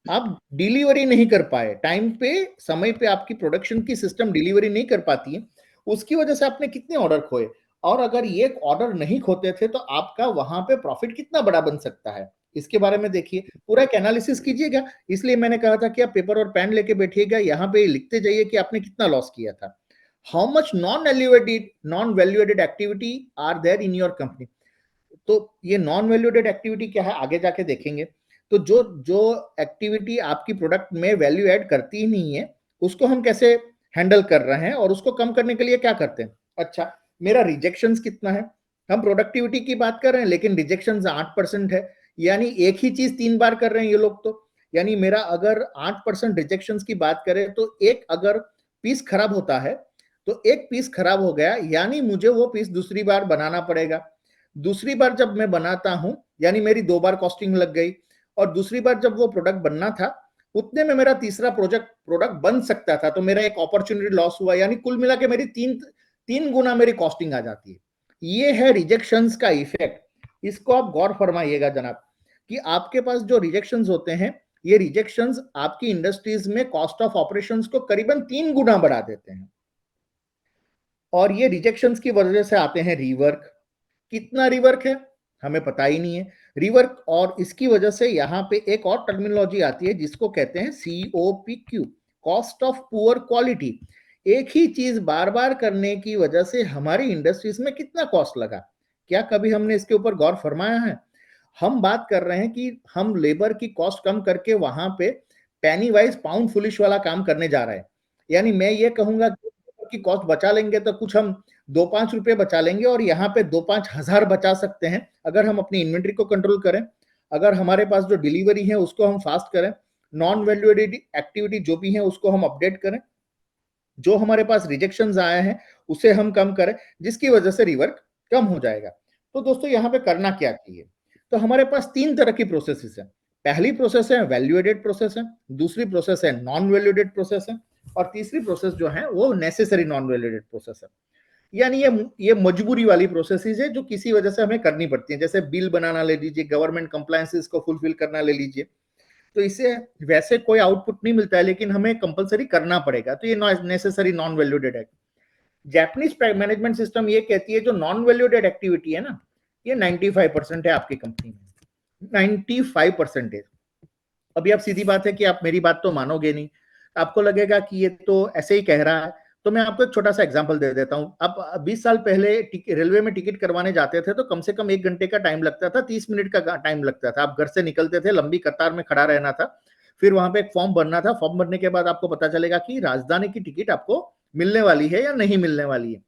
आप डिलीवरी नहीं कर पाए टाइम पे, समय पे आपकी प्रोडक्शन की सिस्टम डिलीवरी नहीं कर पाती है, उसकी वजह से आपने कितने ऑर्डर खोए, और अगर ये ऑर्डर नहीं खोते थे तो आपका वहां पे प्रॉफिट कितना बड़ा बन सकता है, इसके बारे में देखिए, पूरा एक एनालिसिस कीजिएगा। इसलिए मैंने कहा था कि आप पेपर और पेन लेके बैठिएगा, यहाँ पे लिखते जाइए कि आपने कितना लॉस किया था। How much non valuated activity are there in your company. तो ये नॉन वैल्यूएटेड एक्टिविटी क्या है, आगे जाके देखेंगे। तो जो जो एक्टिविटी आपकी प्रोडक्ट में वैल्यू ऐड करती ही नहीं है, उसको हम कैसे हैंडल कर रहे हैं और उसको कम करने के लिए क्या करते हैं। अच्छा, मेरा रिजेक्शंस कितना है, हम प्रोडक्टिविटी की बात कर रहे हैं लेकिन रिजेक्शन 8% है, यानी एक ही चीज 3 बार कर रहे हैं ये लोग तो। यानी मेरा अगर 8% रिजेक्शन की बात करें तो एक अगर पीस खराब होता है तो एक पीस खराब हो गया, यानी मुझे वो पीस दूसरी बार बनाना पड़ेगा। दूसरी बार जब मैं बनाता हूं यानी मेरी 2 बार कॉस्टिंग लग गई, और दूसरी बार जब वो प्रोडक्ट बनना था उतने में मेरा तीसरा प्रोडक्ट बन सकता था, तो मेरा एक अपॉर्चुनिटी लॉस हुआ, यानी कुल मिला के मेरी तीन गुना मेरी कॉस्टिंग आ जाती है। ये है रिजेक्शंस का इफेक्ट। इसको आप गौर फरमाइएगा जनाब कि आपके पास जो रिजेक्शंस होते हैं, ये रिजेक्शंस आपकी इंडस्ट्रीज में कॉस्ट ऑफ ऑपरेशंस को करीबन 3 गुना बढ़ा देते हैं। और ये रिजेक्शंस की वजह से आते हैं रीवर्क। कितना रिवर्क है हमें पता ही नहीं है रिवर्क, और इसकी वजह से यहां पे एक और टर्मिनोलॉजी आती है जिसको कहते हैं COPQ, cost of poor quality. एक ही चीज बार बार करने की वजह से हमारी इंडस्ट्रीज में कितना कॉस्ट लगा, क्या कभी हमने इसके ऊपर गौर फरमाया है? हम बात कर रहे हैं कि हम लेबर की कॉस्ट कम करके वहां पे पैनी वाइज पाउंड फुलिश वाला काम करने जा रहे हैं। यानी मैं ये कहूंगा कि कॉस्ट बचा लेंगे तो कुछ हम 2-5 रुपए बचा लेंगे, और यहाँ पे 2-5 हजार बचा सकते हैं अगर हम अपनी इन्वेंट्री को कंट्रोल करें, अगर हमारे पास जो डिलीवरी है उसको हम फास्ट करें, नॉन वैल्यू एडेड एक्टिविटी जो भी है उसको हम अपडेट करें, जो हमारे पास रिजेक्शंस आए हैं उसे हम कम करें, जिसकी वजह से रिवर्क कम हो जाएगा। तो दोस्तों यहाँ पे करना क्या चाहिए? तो हमारे पास 3 तरह की प्रोसेसेस है। पहली प्रोसेस है वैल्यू एडेड प्रोसेस है, दूसरी प्रोसेस है नॉन वैल्यू एडेड प्रोसेस है, और तीसरी प्रोसेस जो है वो necessary non value added process है। यानी ये मजबूरी वाली प्रोसेसेस है जो किसी वजह से हमें करनी पड़ती है, जैसे बिल बनाना ले लीजिए, गवर्नमेंट कंप्लायंसेस को फुलफिल करना ले लीजिए। तो इससे वैसे कोई आउटपुट नहीं मिलता है लेकिन हमें कंपलसरी करना पड़ेगा, तो ये नेसेसरी नॉन वैल्यूडेड है। जैपनीज मैनेजमेंट सिस्टम ये कहती है जो नॉन वैल्यूडेड एक्टिविटी है ना, ये 95% है आपकी कंपनी में, 95%। अभी आप सीधी बात है कि आप मेरी बात तो मानोगे नहीं, आपको लगेगा कि ये तो ऐसे ही कह रहा है। तो मैं आपको एक छोटा सा एग्जांपल दे देता हूं। आप 20 साल पहले रेलवे में टिकट करवाने जाते थे तो कम से कम 1 घंटे का टाइम लगता था, 30 मिनट का टाइम लगता था। आप घर से निकलते थे, लंबी कतार में खड़ा रहना था, फिर वहां पे एक फॉर्म भरना था। फॉर्म भरने के बाद आपको पता चलेगा कि राजधानी की टिकट आपको मिलने वाली है या नहीं मिलने वाली है।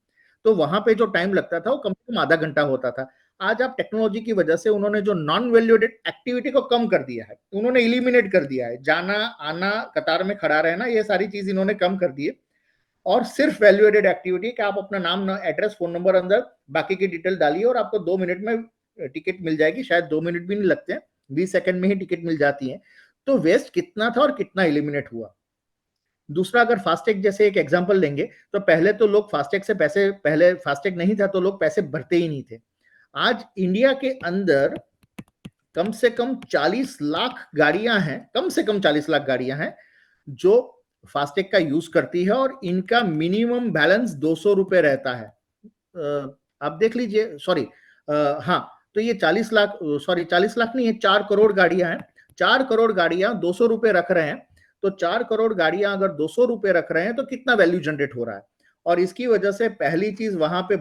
तो वहां पे जो टाइम लगता था वो कम से कम आधा घंटा होता था। आज आप टेक्नोलॉजी की वजह से उन्होंने जो नॉन वैल्यूडेड एक्टिविटी को कम कर दिया है, उन्होंने इलिमिनेट कर दिया है। जाना आना, कतार में खड़ा रहना, ये सारी चीज इन्होंने कम कर दी है, और सिर्फ वैल्यूएडेड एक्टिविटी कि आप अपना नाम, एड्रेस, फोन नंबर अंदर बाकी की डिटेल डालिए और आपको 2 मिनट में टिकट मिल जाएगी। शायद 2 मिनट भी नहीं लगते हैं, 20 सेकंड में ही टिकट मिल जाती है। तो वेस्ट कितना था और कितना एलिमिनेट हुआ। दूसरा, अगर फास्टैग जैसे एक एग्जांपल लेंगे तो पहले तो लोग फास्टैग से पैसे, पहले फास्टैग नहीं था तो लोग पैसे भरते ही नहीं थे। आज इंडिया के अंदर कम से कम 40 लाख गाड़ियां हैं, कम से कम 40 लाख गाड़ियां हैं जो फास्टैग का यूज करती है, और इनका मिनिमम बैलेंस 200 रुपए रहता है। आप देख लीजिए, सॉरी, हाँ, तो ये 40 लाख, सॉरी 40 लाख नहीं है, 4 करोड़ गाड़ियां हैं। 4 करोड़ गाड़ियां 200 रुपए रख रहे हैं, तो 4 करोड़ गाड़ियां अगर 200 रुपए रख रहे हैं तो कितना वैल्यू जनरेट हो रहा है। और इसकी वजह से पहली चीज, वहां पे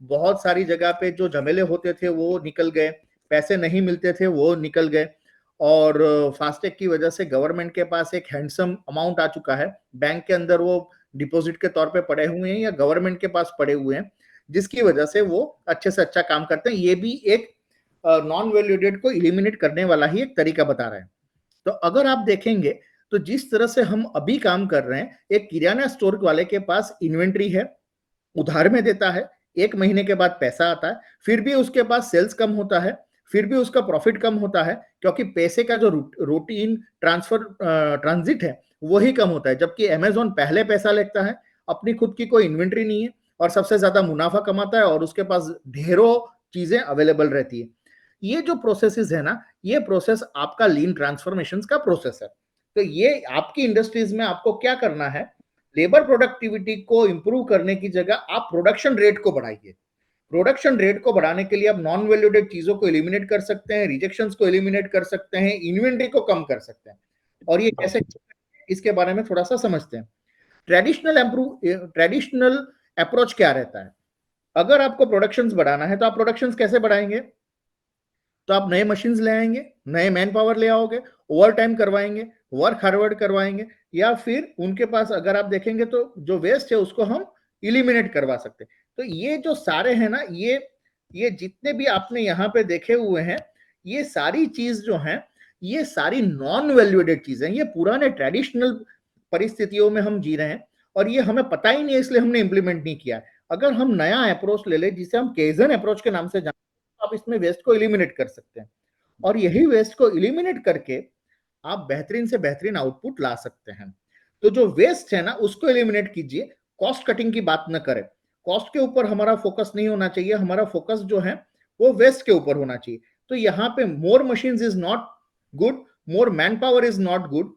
बहुत सारी जगह पे जो झमेले होते थे वो निकल गए, पैसे नहीं मिलते थे वो निकल गए, और फास्टैग की वजह से गवर्नमेंट के पास एक हैंडसम अमाउंट आ चुका है, बैंक के अंदर वो डिपॉजिट के तौर पे पड़े हुए हैं या गवर्नमेंट के पास पड़े हुए हैं, जिसकी वजह से वो अच्छे से अच्छा काम करते हैं। ये भी एक नॉन वैल्यूडेड को इलिमिनेट करने वाला ही एक तरीका बता रहे हैं। तो अगर आप देखेंगे तो जिस तरह से हम अभी काम कर रहे हैं, एक किराना स्टोर वाले के पास इन्वेंट्री है, उधार में देता है, 1 महीने के बाद पैसा आता है, फिर भी उसके पास सेल्स कम होता है, फिर भी उसका प्रॉफिट कम होता है, क्योंकि पैसे का जो रूटीन ट्रांजिट है वही कम होता है। जबकि अमेजोन पहले पैसा लेता है, अपनी खुद की कोई इन्वेंट्री नहीं है, और सबसे ज्यादा मुनाफा कमाता है, और उसके पास ढेरों चीजें अवेलेबल रहती है। ये जो प्रोसेसेस है ना, ये प्रोसेस आपका लीन ट्रांसफॉर्मेशन का प्रोसेस है। तो ये आपकी इंडस्ट्रीज में आपको क्या करना है, लेबर प्रोडक्टिविटी को इंप्रूव करने की जगह आप प्रोडक्शन रेट को बढ़ाइए। प्रोडक्शन रेट को बढ़ाने के लिए आप नॉन वैल्यूडेड चीजों को एलिमिनेट कर सकते हैं, रिजेक्शंस को एलिमिनेट कर सकते हैं, इन्वेंट्री को कम कर सकते हैं। और ये कैसे, इसके बारे में थोड़ा सा समझते हैं। ट्रेडिशनल अप्रोच क्या रहता है? अगर आपको प्रोडक्शंस बढ़ाना है तो आप प्रोडक्शंस कैसे बढ़ाएंगे? तो आप नए मशीन्स ले आएंगे, नए मैन पावर ले आओगे, ओवर टाइम करवाएंगे, वर्क हार्डवर्ड करवाएंगे, या फिर उनके पास अगर आप देखेंगे तो जो वेस्ट है उसको हम इलिमिनेट करवा सकते हैं। तो ये जो सारे हैं ना, ये ये जितने भी आपने यहाँ पे देखे हुए हैं, ये सारी चीज जो है, ये सारी नॉन वैल्यू एडेड चीजें, ये पुराने ट्रेडिशनल परिस्थितियों में हम जी रहे हैं और ये हमें पता ही नहीं है, इसलिए हमने इंप्लीमेंट नहीं किया। अगर हम नया अप्रोच ले ले जिसे हम केजन अप्रोच के नाम से जानते हैं, तो आप इसमें वेस्ट को एलिमिनेट कर सकते हैं और यही वेस्ट को एलिमिनेट करके आप बेहतरीन से बेहतरीन आउटपुट ला सकते हैं। तो जो वेस्ट है ना, उसको एलिमिनेट कीजिए, कॉस्ट कटिंग की बात न करें। कॉस्ट के ऊपर हमारा फोकस नहीं होना चाहिए, हमारा फोकस जो है वो वेस्ट के ऊपर होना चाहिए। तो यहाँ पे more machines is not good, more man power is not good.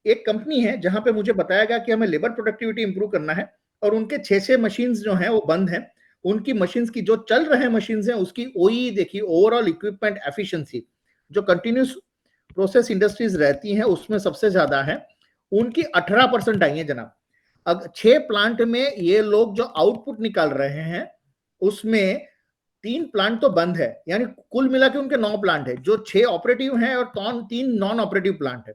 एक कंपनी है जहां पे मुझे बताया गया कि हमें लेबर प्रोडक्टिविटी इंप्रूव करना है और उनके 6 मशीन्स जो हैं वो बंद हैं। उनकी मशीन्स की जो चल रहे मशीन्स हैं उसकी ओई देखिए, ओवरऑल इक्विपमेंट एफिशिएंसी, जो कंटिन्यूस प्रोसेस इंडस्ट्रीज रहती हैं उसमें सबसे ज्यादा है, उनकी 18% आई है जनाब। अब 6 प्लांट में ये लोग जो आउटपुट निकाल रहे हैं उसमें 3 प्लांट तो बंद है, यानी कुल मिला के उनके 9 प्लांट है, जो 6 ऑपरेटिव हैं और 3 नॉन ऑपरेटिव प्लांट है।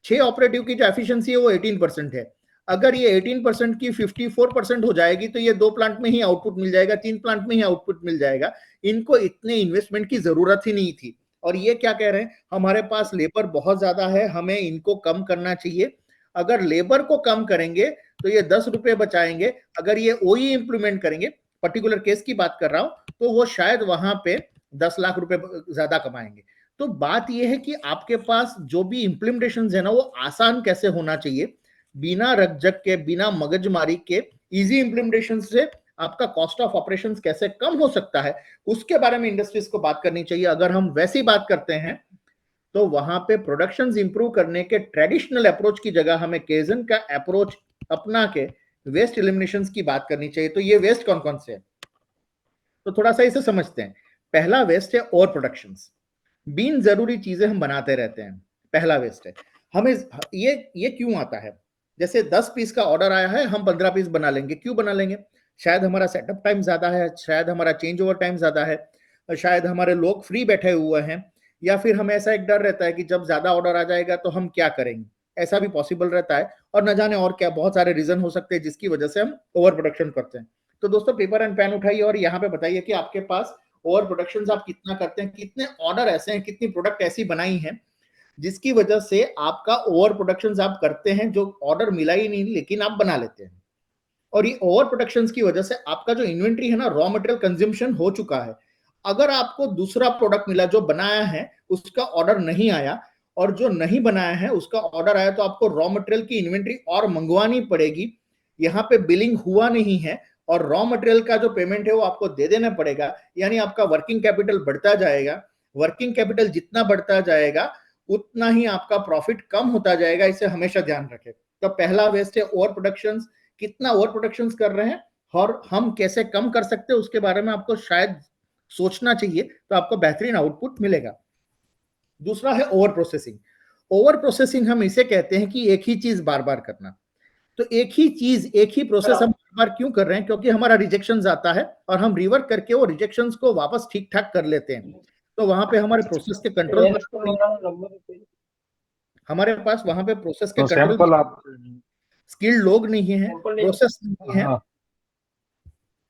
6 ऑपरेटिव की जो एफिशिएंसी है वो 18% है। अगर ये 18% की 54% हो जाएगी तो ये 2 प्लांट में ही आउटपुट मिल जाएगा, 3 प्लांट में ही आउटपुट मिल जाएगा। इनको इतने इन्वेस्टमेंट की जरूरत ही नहीं थी। और ये क्या कह रहे हैं, हमारे पास लेबर बहुत ज्यादा है, हमें इनको कम करना चाहिए। अगर लेबर को कम करेंगे तो ये 10 रुपए बचाएंगे। अगर ये ओई इंप्लीमेंट करेंगे, पर्टिकुलर केस की बात कर रहा हूं, तो वो शायद वहां पे 10 लाख रुपए ज्यादा कमाएंगे। तो बात यह है कि आपके पास जो भी इंप्लीमेंटेशन है ना, वो आसान कैसे होना चाहिए, बिना रकझक के, बिना मगजमारी के, इजी इंप्लीमेंटेशन से आपका कॉस्ट ऑफ ऑपरेशंस कैसे कम हो सकता है, उसके बारे में इंडस्ट्रीज को बात करनी चाहिए। अगर हम वैसी बात करते हैं तो वहां पे प्रोडक्शंस इंप्रूव करने के ट्रेडिशनल अप्रोच की जगह हमें केजन का अप्रोच अपना के वेस्ट एलिमिनेशन की बात करनी चाहिए। तो ये वेस्ट कौन कौन से है, तो थोड़ा सा इसे समझते हैं। पहला वेस्ट है ओवर प्रोडक्शंस, बिन जरूरी चीजें हम बनाते रहते हैं, पहला वेस्ट है। हमें ये क्यों आता है, जैसे 10 पीस का ऑर्डर आया है, हम 15 पीस बना लेंगे। क्यों बना लेंगे, शायद हमारा सेटअप टाइम ज्यादा है, शायद हमारा चेंज ओवर टाइम ज्यादा है, शायद हमारे लोग फ्री बैठे हुए हैं, या फिर हमें ऐसा एक डर रहता है कि जब ज्यादा ऑर्डर आ जाएगा तो हम क्या करेंगे, ऐसा भी पॉसिबल रहता है। और न जाने और क्या बहुत सारे रीजन हो सकते हैं जिसकी वजह से हम ओवर प्रोडक्शन करते हैं। तो दोस्तों पेपर एंड पेन उठाइए और यहाँ पे बताइए कि आपके पास ओवर प्रोडक्शन आप कितना करते हैं, कितने ऑर्डर ऐसे हैं, कितनी प्रोडक्ट ऐसी बनाई है जिसकी वजह से आपका ओवर प्रोडक्शन आप करते हैं, जो ऑर्डर मिला ही नहीं लेकिन आप बना लेते हैं। और ये ओवर प्रोडक्शन की वजह से आपका जो इन्वेंट्री है ना, रॉ मटेरियल कंज्यूमशन हो चुका है। अगर आपको दूसरा प्रोडक्ट मिला जो बनाया है, उसका ऑर्डर नहीं आया, और जो नहीं बनाया है उसका ऑर्डर आया, तो आपको रॉ मटेरियल की इन्वेंट्री और मंगवानी पड़ेगी। यहाँ पे बिलिंग हुआ नहीं है और रॉ मटेरियल का जो पेमेंट है वो आपको दे देना पड़ेगा, यानी आपका वर्किंग कैपिटल बढ़ता जाएगा। वर्किंग कैपिटल जितना बढ़ता जाएगा उतना ही आपका प्रॉफिट कम होता जाएगा, इसे हमेशा ध्यान रखें। तो पहला वेस्ट है ओवर प्रोडक्शन, कितना ओवर प्रोडक्शन कर रहे हैं और हम कैसे कम कर सकते हैं उसके बारे में आपको शायद सोचना चाहिए, तो आपको बेहतरीन आउटपुट मिलेगा। दूसरा है ओवर प्रोसेसिंग। ओवर प्रोसेसिंग हम इसे कहते हैं कि एक ही चीज बार बार करना। तो एक ही चीज, एक ही प्रोसेस हम बार बार क्यों कर रहे हैं, क्योंकि हमारा रिजेक्शन आता है और हम रिवर्क करके वो रिजेक्शन को वापस ठीक ठाक कर लेते हैं। तो वहां पे हमारे प्रोसेस के कंट्रोल, हमारे पास वहां पे प्रोसेस के तो कंट्रोल, सैंपल आप स्किल्ड लोग नहीं है, प्रोसेस नहीं है, हाँ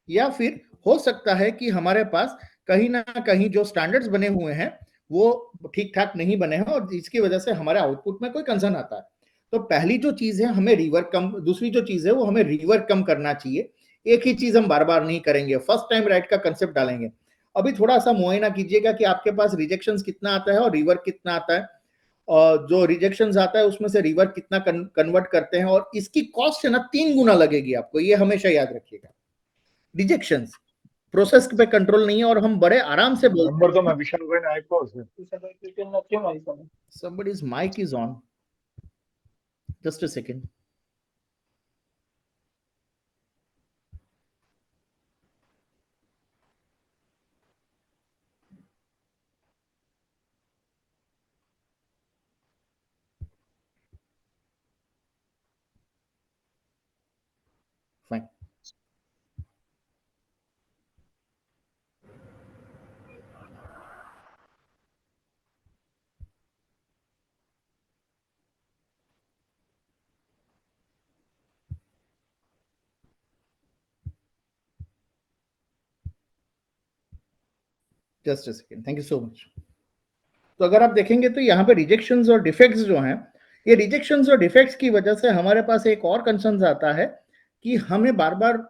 या फिर हो सकता है कि हमारे पास कहीं ना कहीं जो स्टैंडर्ड्स बने हुए हैं वो ठीक ठाक नहीं बने हैं और इसकी वजह से हमारे आउटपुट में कोई कंसर्न आता है। तो पहली जो चीज है हमें रिवर्क कम, दूसरी जो चीज है वो हमें रिवर्क कम करना चाहिए। एक ही चीज हम बार बार नहीं करेंगे, फर्स्ट टाइम राइट का कंसेप्ट डालेंगे। अभी थोड़ा सा मुआयना कीजिएगा कि आपके पास रिजेक्शन कितना आता है और रिवर्क कितना आता है, और जो रिजेक्शन आता है उसमें से रिवर्क कितना कन्वर्ट करते हैं, और इसकी कॉस्ट है ना 3 गुना लगेगी आपको, ये हमेशा याद रखिएगा। रिजेक्शंस, प्रोसेस पे कंट्रोल नहीं है और हम बड़े आराम से बोलते नंबर तो हैं। मैं विशाल भाई ने आईपो से Somebody's mic is on. Just a second. Fine. Just a second, thank you so much. तो अगर आप देखेंगे तो यहाँ पे रिजेक्शंस और डिफेक्ट्स जो हैं, ये रिजेक्शंस और डिफेक्ट्स की वजह से हमारे पास एक और कंसर्न आता है कि हमें बार बार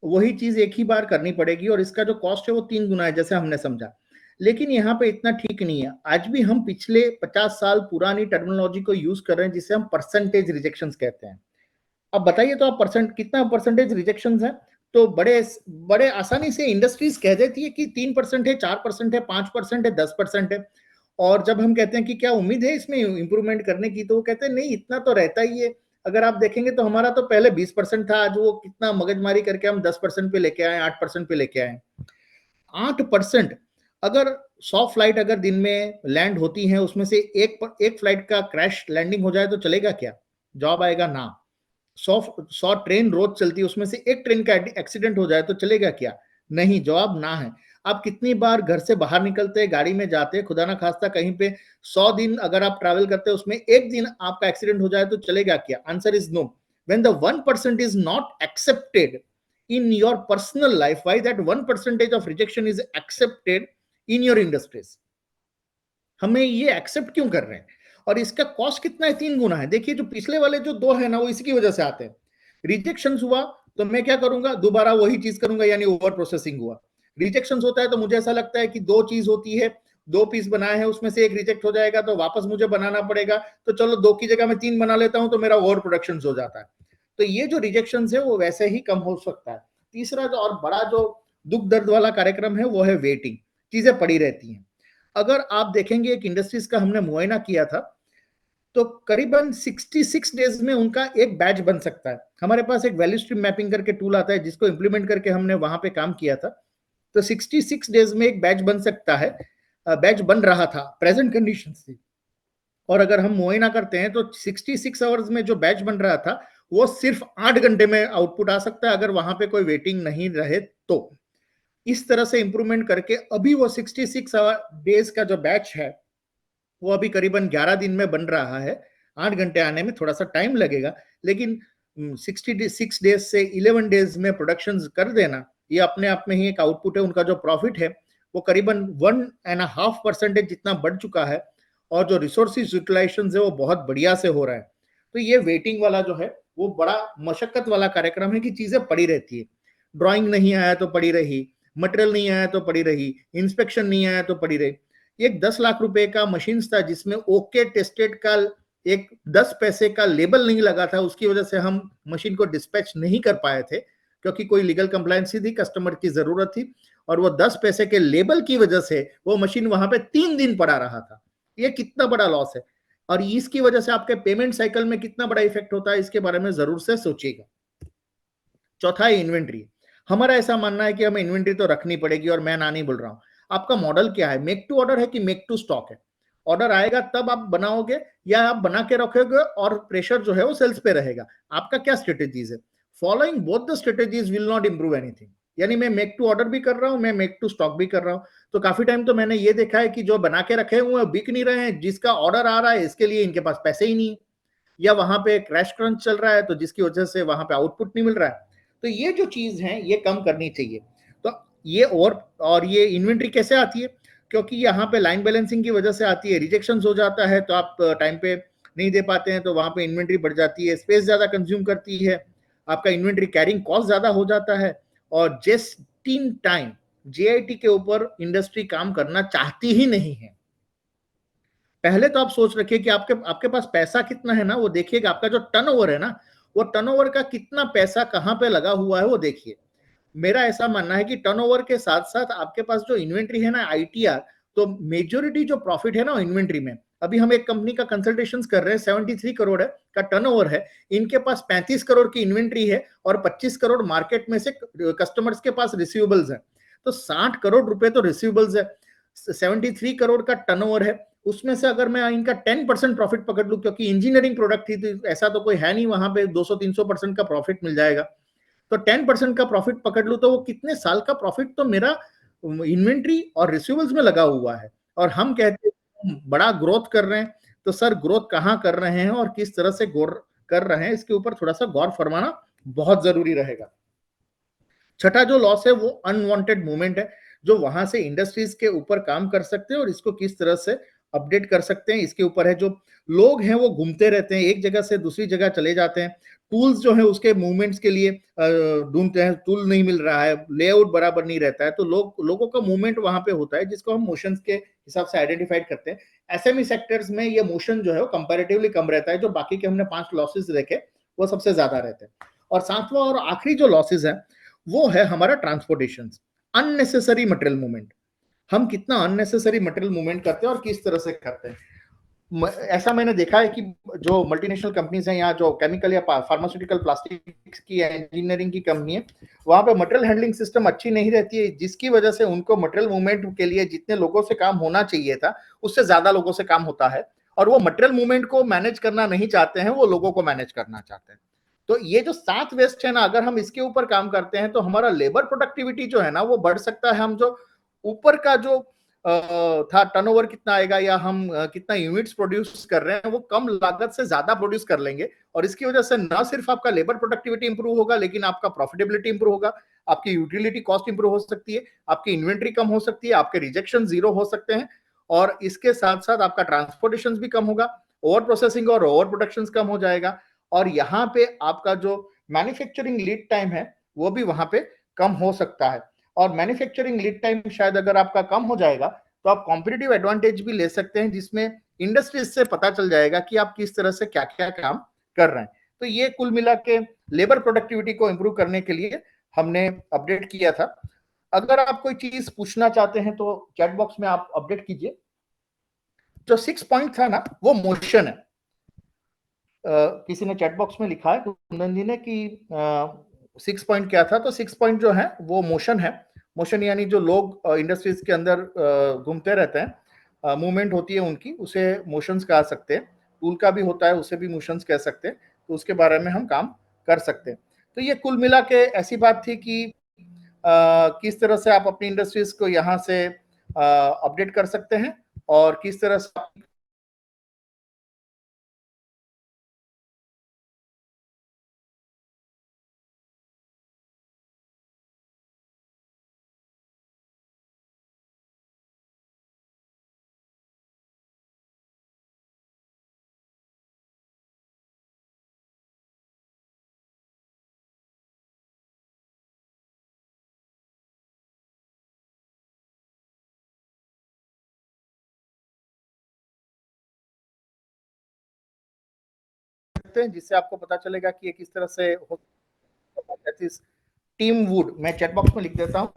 वही चीज एक ही बार करनी पड़ेगी और इसका जो कॉस्ट है वो 3 गुना है, जैसे हमने समझा। लेकिन यहाँ पे इतना ठीक नहीं है। आज भी हम पिछले 50 साल पुरानी टर्मिनोलॉजी को यूज कर रहे हैं, जिसे हम परसेंटेज रिजेक्शंस कहते हैं। अब बताइए तो आप कितना परसेंटेज रिजेक्शंस है? तो बड़े बड़े आसानी से इंडस्ट्रीज कह देती है कि 3% है, 4% है, 5% है, 10% है। और जब हम कहते हैं कि क्या उम्मीद है इसमें इंप्रूवमेंट करने की, तो वो कहते हैं नहीं, इतना तो रहता ही है। अगर आप देखेंगे तो हमारा तो पहले 20% था, आज वो कितना मगजमारी करके हम 10% पे लेके आए, 8% पे लेके आए। 8%। अगर 100 फ्लाइट अगर दिन में लैंड होती हैं, उसमें से एक फ्लाइट का क्रैश लैंडिंग हो जाए तो चलेगा क्या? जवाब आएगा ना। 100 ट्रेन रोज चलती है, उसमें से एक ट्रेन का एक्सीडेंट हो जाए तो चलेगा क्या? नहीं, जवाब ना है। आप कितनी बार घर से बाहर निकलते हैं, गाड़ी में जाते हैं, खुदा ना खास्ता कहीं पे 100 दिन अगर आप ट्रैवल करते हैं, उसमें एक दिन आपका एक्सीडेंट हो जाए तो चलेगा क्या? Answer is no. When the 1% is not accepted in your personal life, why that 1% of rejection is accepted in your industries? हमें ये एक्सेप्ट क्यों कर रहे हैं? और इसका कॉस्ट कितना है? 3 गुना है। देखिए, जो पिछले वाले जो 2 है ना, वो इसकी वजह से आते हैं। रिजेक्शन हुआ तो मैं क्या करूंगा? दोबारा वही चीज करूंगा, यानी ओवर प्रोसेसिंग हुआ। रिजेक्शन होता है तो मुझे ऐसा लगता है कि 2 चीज होती है, 2 पीस बनाए हैं, उसमें से एक रिजेक्ट हो जाएगा तो वापस मुझे बनाना पड़ेगा, तो चलो 2 की जगह मैं 3 बना लेता हूं, तो मेरा ओवर प्रोडक्शन हो जाता है। तो ये जो रिजेक्शन है वो वैसे ही कम हो सकता है। तीसरा जो और बड़ा जो दुख दर्द वाला कार्यक्रम है वो है वेटिंग। चीजें पड़ी रहती हैं। अगर आप देखेंगे, एक इंडस्ट्रीज का हमने मुआयना किया था, तो करीबन 66 डेज में उनका एक बैच बन सकता है। हमारे पास एक वैल्यू स्ट्रीम मैपिंग करके टूल आता है, जिसको इंप्लीमेंट करके हमने वहां पे काम किया था। तो 66 डेज में एक बैच बन सकता है, बैच बन रहा था प्रेजेंट कंडीशन से। और अगर हम मुआयना करते हैं तो 66 आवर्स में जो बैच बन रहा था, वो सिर्फ 8 घंटे में आउटपुट आ सकता है, अगर वहां पे कोई वेटिंग नहीं रहे तो। इस तरह से इंप्रूवमेंट करके अभी वो 66 डेज का जो बैच है, वो अभी करीबन 11 दिन में बन रहा है। 8 घंटे आने में थोड़ा सा टाइम लगेगा, लेकिन 66 डेज से 11 डेज में प्रोडक्शन कर देना, ये अपने आप में ही एक आउटपुट है। उनका जो प्रॉफिट है वो करीबन 1.5% जितना बढ़ चुका है, और जो रिसोर्सेज यूटिलाइजेशन है वो बहुत बढ़िया से हो रहा है। तो ये वेटिंग वाला जो है वो बड़ा मशक्कत वाला कार्यक्रम है कि चीजें पड़ी रहती है। ड्राइंग नहीं आया तो पड़ी रही, मटेरियल नहीं आया तो पड़ी रही, इंस्पेक्शन नहीं आया तो पड़ी रही। एक 10 लाख रुपए का मशीन था, जिसमें ओके टेस्टेड का एक 10 पैसे का लेबल नहीं लगा था, उसकी वजह से हम मशीन को डिस्पैच नहीं कर पाए थे, क्योंकि कोई लीगल कंप्लायंसी थी, कस्टमर की जरूरत थी, और वो 10 पैसे के लेबल की वजह से वो मशीन वहां पे 3 दिन पड़ा रहा था। ये कितना बड़ा लॉस है, और इसकी वजह से आपके पेमेंट साइकिल में कितना बड़ा इफेक्ट होता है, इसके बारे में जरूर से सोचिएगा। चौथा है इन्वेंट्री। हमारा ऐसा मानना है कि हमें इन्वेंट्री तो रखनी पड़ेगी, और मैं ना नहीं बोल रहा हूं। आपका मॉडल क्या है? मेक टू ऑर्डर है कि मेक टू स्टॉक है? ऑर्डर आएगा तब आप बनाओगे, या आप बना के रखोगे और प्रेशर जो है वो सेल्स पे रहेगा? आपका क्या स्ट्रेटेजीज है? Following both the strategies will not improve anything. यानी मैं मेक टू ऑर्डर भी कर रहा हूं, मैं मेक टू स्टॉक भी कर रहा हूं, तो काफी टाइम तो मैंने ये देखा है कि जो बना के रखे हुए हैं बिक नहीं रहे हैं, जिसका ऑर्डर आ रहा है इसके लिए इनके पास पैसे ही नहीं, या वहां पे क्रैश क्रंच चल रहा है, तो जिसकी वजह से वहां पे आउटपुट नहीं मिल रहा है। तो ये जो चीज है ये कम करनी चाहिए। तो ये और ये इन्वेंट्री कैसे आती है? क्योंकि यहाँ पे लाइन बैलेंसिंग की वजह से आती है। रिजेक्शन हो जाता है तो आप टाइम पे नहीं दे पाते हैं, तो वहां पे इन्वेंट्री बढ़ जाती है, स्पेस ज्यादा कंज्यूम करती है, आपका इन्वेंट्री कैरिंग कॉस्ट ज्यादा हो जाता है। और जस्ट इन टाइम जेआईटी के ऊपर इंडस्ट्री काम करना चाहती ही नहीं है। पहले तो आप सोच रखिए कि आपके आपके पास पैसा कितना है ना, वो देखिएगा। आपका जो टर्नओवर है ना, वो टर्नओवर का कितना पैसा कहां पे लगा हुआ है वो देखिए। मेरा ऐसा मानना है कि टर्नओवर के साथ साथ आपके पास जो इन्वेंट्री है ना, आईटीआर, तो मेजोरिटी जो प्रॉफिट है ना इन्वेंट्री में। अभी हम एक कंपनी का कंसल्टेशन कर रहे हैं, 73 करोड़ है का टर्नओवर है, इनके पास 35 करोड़ की इन्वेंट्री है, और 25 करोड़ मार्केट में से कस्टमर्स के पास रिसीवेबल्स है। तो 60 करोड़ रुपए तो रिसीवेबल्स है, 73 करोड़ का टर्नओवर है। उसमें से अगर मैं इनका 10% प्रॉफिट पकड़ लूं, क्योंकि इंजीनियरिंग प्रोडक्ट थी तो ऐसा तो कोई है नहीं वहां पे 200-300% का प्रॉफिट मिल जाएगा, तो 10% का प्रॉफिट पकड़ लूं, तो वो कितने साल का प्रॉफिट तो मेरा इन्वेंट्री और रिसीवेबल्स में लगा हुआ है। और हम कहते हैं बड़ा ग्रोथ कर रहे हैं, तो सर ग्रोथ कहाँ कर रहे हैं और किस तरह से गौर कर रहे हैं, इसके ऊपर थोड़ा सा गौर फरमाना बहुत जरूरी रहेगा। छठा जो लॉस है वो अनवांटेड मूवमेंट है। जो वहां से इंडस्ट्रीज के ऊपर काम कर सकते हैं और इसको किस तरह से अपडेट कर सकते हैं इसके ऊपर है। जो लोग हैं वो घूमते रहते हैं, एक जगह से दूसरी जगह चले जाते हैं, टूल्स जो है उसके मूवमेंट्स के लिए ढूंढते हैं, टूल नहीं मिल रहा है, लेआउट बराबर नहीं रहता है, तो लोगों का मूवमेंट वहां पे होता है जिसको हम मोशंस के हिसाब से आइडेंटिफाइड करते हैं। एसएमई सेक्टर्स में ये मोशन जो है वो कंपैरेटिवली कम रहता है, जो बाकी के हमने 5 लॉसेस देखे वो सबसे ज्यादा रहते हैं। और सातवां और आखिरी जो लॉसेस है वो है हमारा ट्रांसपोर्टेशन, अननेसेसरी मटेरियल मूवमेंट। हम कितना अननेसेसरी मटेरियल मूवमेंट करते हैं और किस तरह से करते हैं। ऐसा मैंने देखा है कि जो मल्टीनेशनल कंपनीज हैं या जो केमिकल या फार्मास्यूटिकल प्लास्टिक की इंजीनियरिंग की कंपनी है, वहां पे मटेरियल हैंडलिंग सिस्टम अच्छी नहीं रहती है, जिसकी वजह से उनको मटेरियल मूवमेंट के लिए जितने लोगों से काम होना चाहिए था उससे ज्यादा लोगों से काम होता है, और वो मटेरियल मूवमेंट को मैनेज करना नहीं चाहते हैं, वो लोगों को मैनेज करना चाहते हैं। तो ये जो 7 वेस्ट है ना, अगर हम इसके ऊपर काम करते हैं तो हमारा लेबर प्रोडक्टिविटी जो है ना वो बढ़ सकता है। हम जो ऊपर का जो था टर्नओवर कितना आएगा या हम कितना यूनिट्स प्रोड्यूस कर रहे हैं वो कम लागत से ज्यादा प्रोड्यूस कर लेंगे, और इसकी वजह से ना सिर्फ आपका लेबर प्रोडक्टिविटी इंप्रूव होगा लेकिन आपका प्रॉफिटेबिलिटी इंप्रूव होगा, आपकी यूटिलिटी कॉस्ट इंप्रूव हो सकती है, आपकी इन्वेंट्री कम हो सकती है, आपके रिजेक्शन जीरो हो सकते हैं, और इसके साथ साथ आपका ट्रांसपोर्टेशन भी कम होगा, ओवर प्रोसेसिंग और ओवर प्रोडक्शन कम हो जाएगा, और यहाँ पे आपका जो मैन्युफैक्चरिंग लीड टाइम है वो भी वहां पे कम हो सकता है। और मैन्युफैक्चरिंग लीड टाइम शायद अगर आपका कम हो जाएगा तो आप कॉम्पिटिटिव एडवांटेज भी ले सकते हैं, जिसमें इंडस्ट्रीज से पता चल जाएगा कि आप किस तरह से क्या क्या काम कर रहे हैं। तो ये कुल मिला के लेबर प्रोडक्टिविटी को इंप्रूव करने के लिए हमने अपडेट किया था। अगर आप कोई चीज पूछना चाहते हैं तो चैट बॉक्स में आप अपडेट कीजिए। जो 6 पॉइंट था ना वो मोशन है। किसी ने चैट बॉक्स में लिखा है कुंदन जी ने कि 6 पॉइंट क्या था, तो 6 पॉइंट जो है वो मोशन है। मोशन यानी जो लोग इंडस्ट्रीज के अंदर घूमते रहते हैं, मूवमेंट होती है उनकी, उसे मोशंस कह सकते हैं। टूल का भी होता है, उसे भी मोशंस कह सकते हैं, तो उसके बारे में हम काम कर सकते हैं। तो ये कुल मिला के ऐसी बात थी कि किस तरह से आप अपनी इंडस्ट्रीज को यहाँ से अपडेट कर सकते हैं और किस तरह से सकते हैं, जिससे आपको पता चलेगा कि ये किस तरह से हो। टीम वुड मैं चैट बॉक्स में लिख देता हूँ,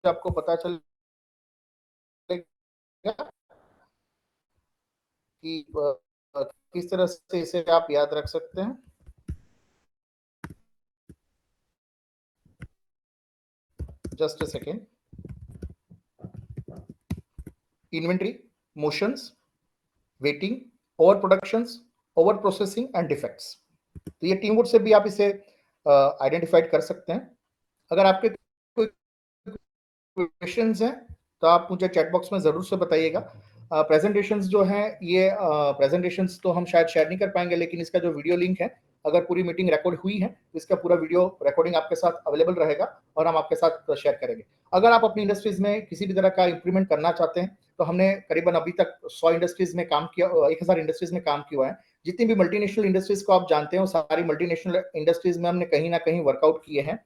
आपको पता चलेगा कि किस तरह से इसे आप याद रख सकते हैं। Just a second. Inventory, motions, waiting, over productions, over processing and defects. तो ये टीम वुड से भी आप इसे आइडेंटिफाइड कर सकते हैं। अगर आपके कोई क्वेश्चंस हैं तो आप मुझे चैट बॉक्स में जरूर से बताइएगा। प्रेजेंटेशंस जो हैं ये प्रेजेंटेशंस तो हम शायद शेयर नहीं कर पाएंगे, लेकिन इसका जो वीडियो लिंक है, अगर पूरी मीटिंग रिकॉर्ड हुई है तो इसका पूरा वीडियो रिकॉर्डिंग आपके साथ अवेलेबल रहेगा और हम आपके साथ शेयर करेंगे। अगर आप अपनी इंडस्ट्रीज में किसी भी तरह का इंप्रूवमेंट करना चाहते हैं तो हमने करीबन अभी तक 100 इंडस्ट्रीज में काम किया, 1000 इंडस्ट्रीज में काम किया है। जितनी भी मल्टीनेशनल इंडस्ट्रीज को आप जानते हैं सारी मल्टीनेशनल इंडस्ट्रीज में हमने कहीं ना कहीं वर्कआउट किए हैं।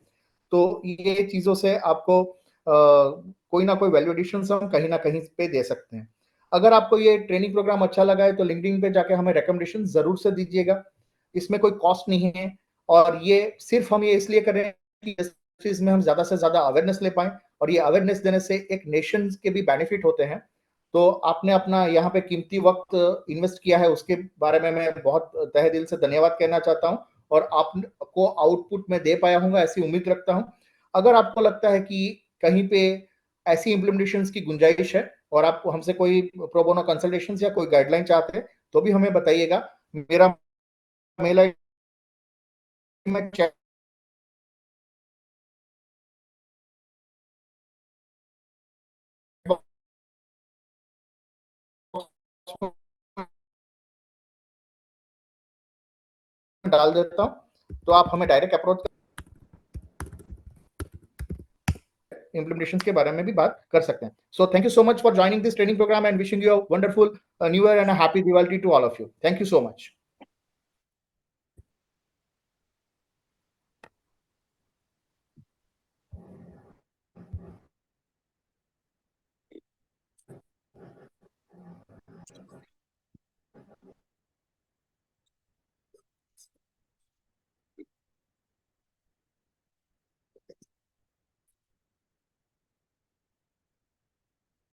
तो ये चीजों से आपको कोई ना कोई वैल्यू एडिशन हम कहीं ना कहीं पे दे सकते हैं। अगर आपको ये ट्रेनिंग प्रोग्राम अच्छा लगा है तो लिंक्डइन पे जाके हमें रिकमेंडेशन जरूर से दीजिएगा। इसमें कोई कॉस्ट नहीं है, और ये सिर्फ हम ये इसलिए कर रहे हैं कि इस चीज में हम ज्यादा से ज्यादा अवेयरनेस ले पाए, और ये अवेयरनेस देने से एक नेशन के भी बेनिफिट होते हैं। तो आपने अपना यहाँ पे कीमती वक्त इन्वेस्ट किया है, उसके बारे में मैं बहुत तहे दिल से धन्यवाद कहना चाहता हूँ, और आपको आउटपुट में दे पाया हूँ ऐसी उम्मीद रखता हूँ। अगर आपको लगता है कि कहीं पे ऐसी इम्प्लीमेंटेशन की गुंजाइश है और आप हमसे कोई प्रोबोनो कंसल्टेशन या कोई गाइडलाइन चाहते हैं तो भी हमें बताइएगा। मेरा मेल आई में चैट डाल देता हूँ, तो आप हमें डायरेक्ट अप्रोच इम्प्लीमेंटेशन के बारे में भी बात कर सकते हैं. So thank you so much for joining this training programme and wishing you a wonderful new year and a happy Diwali to all of you. Thank you so much.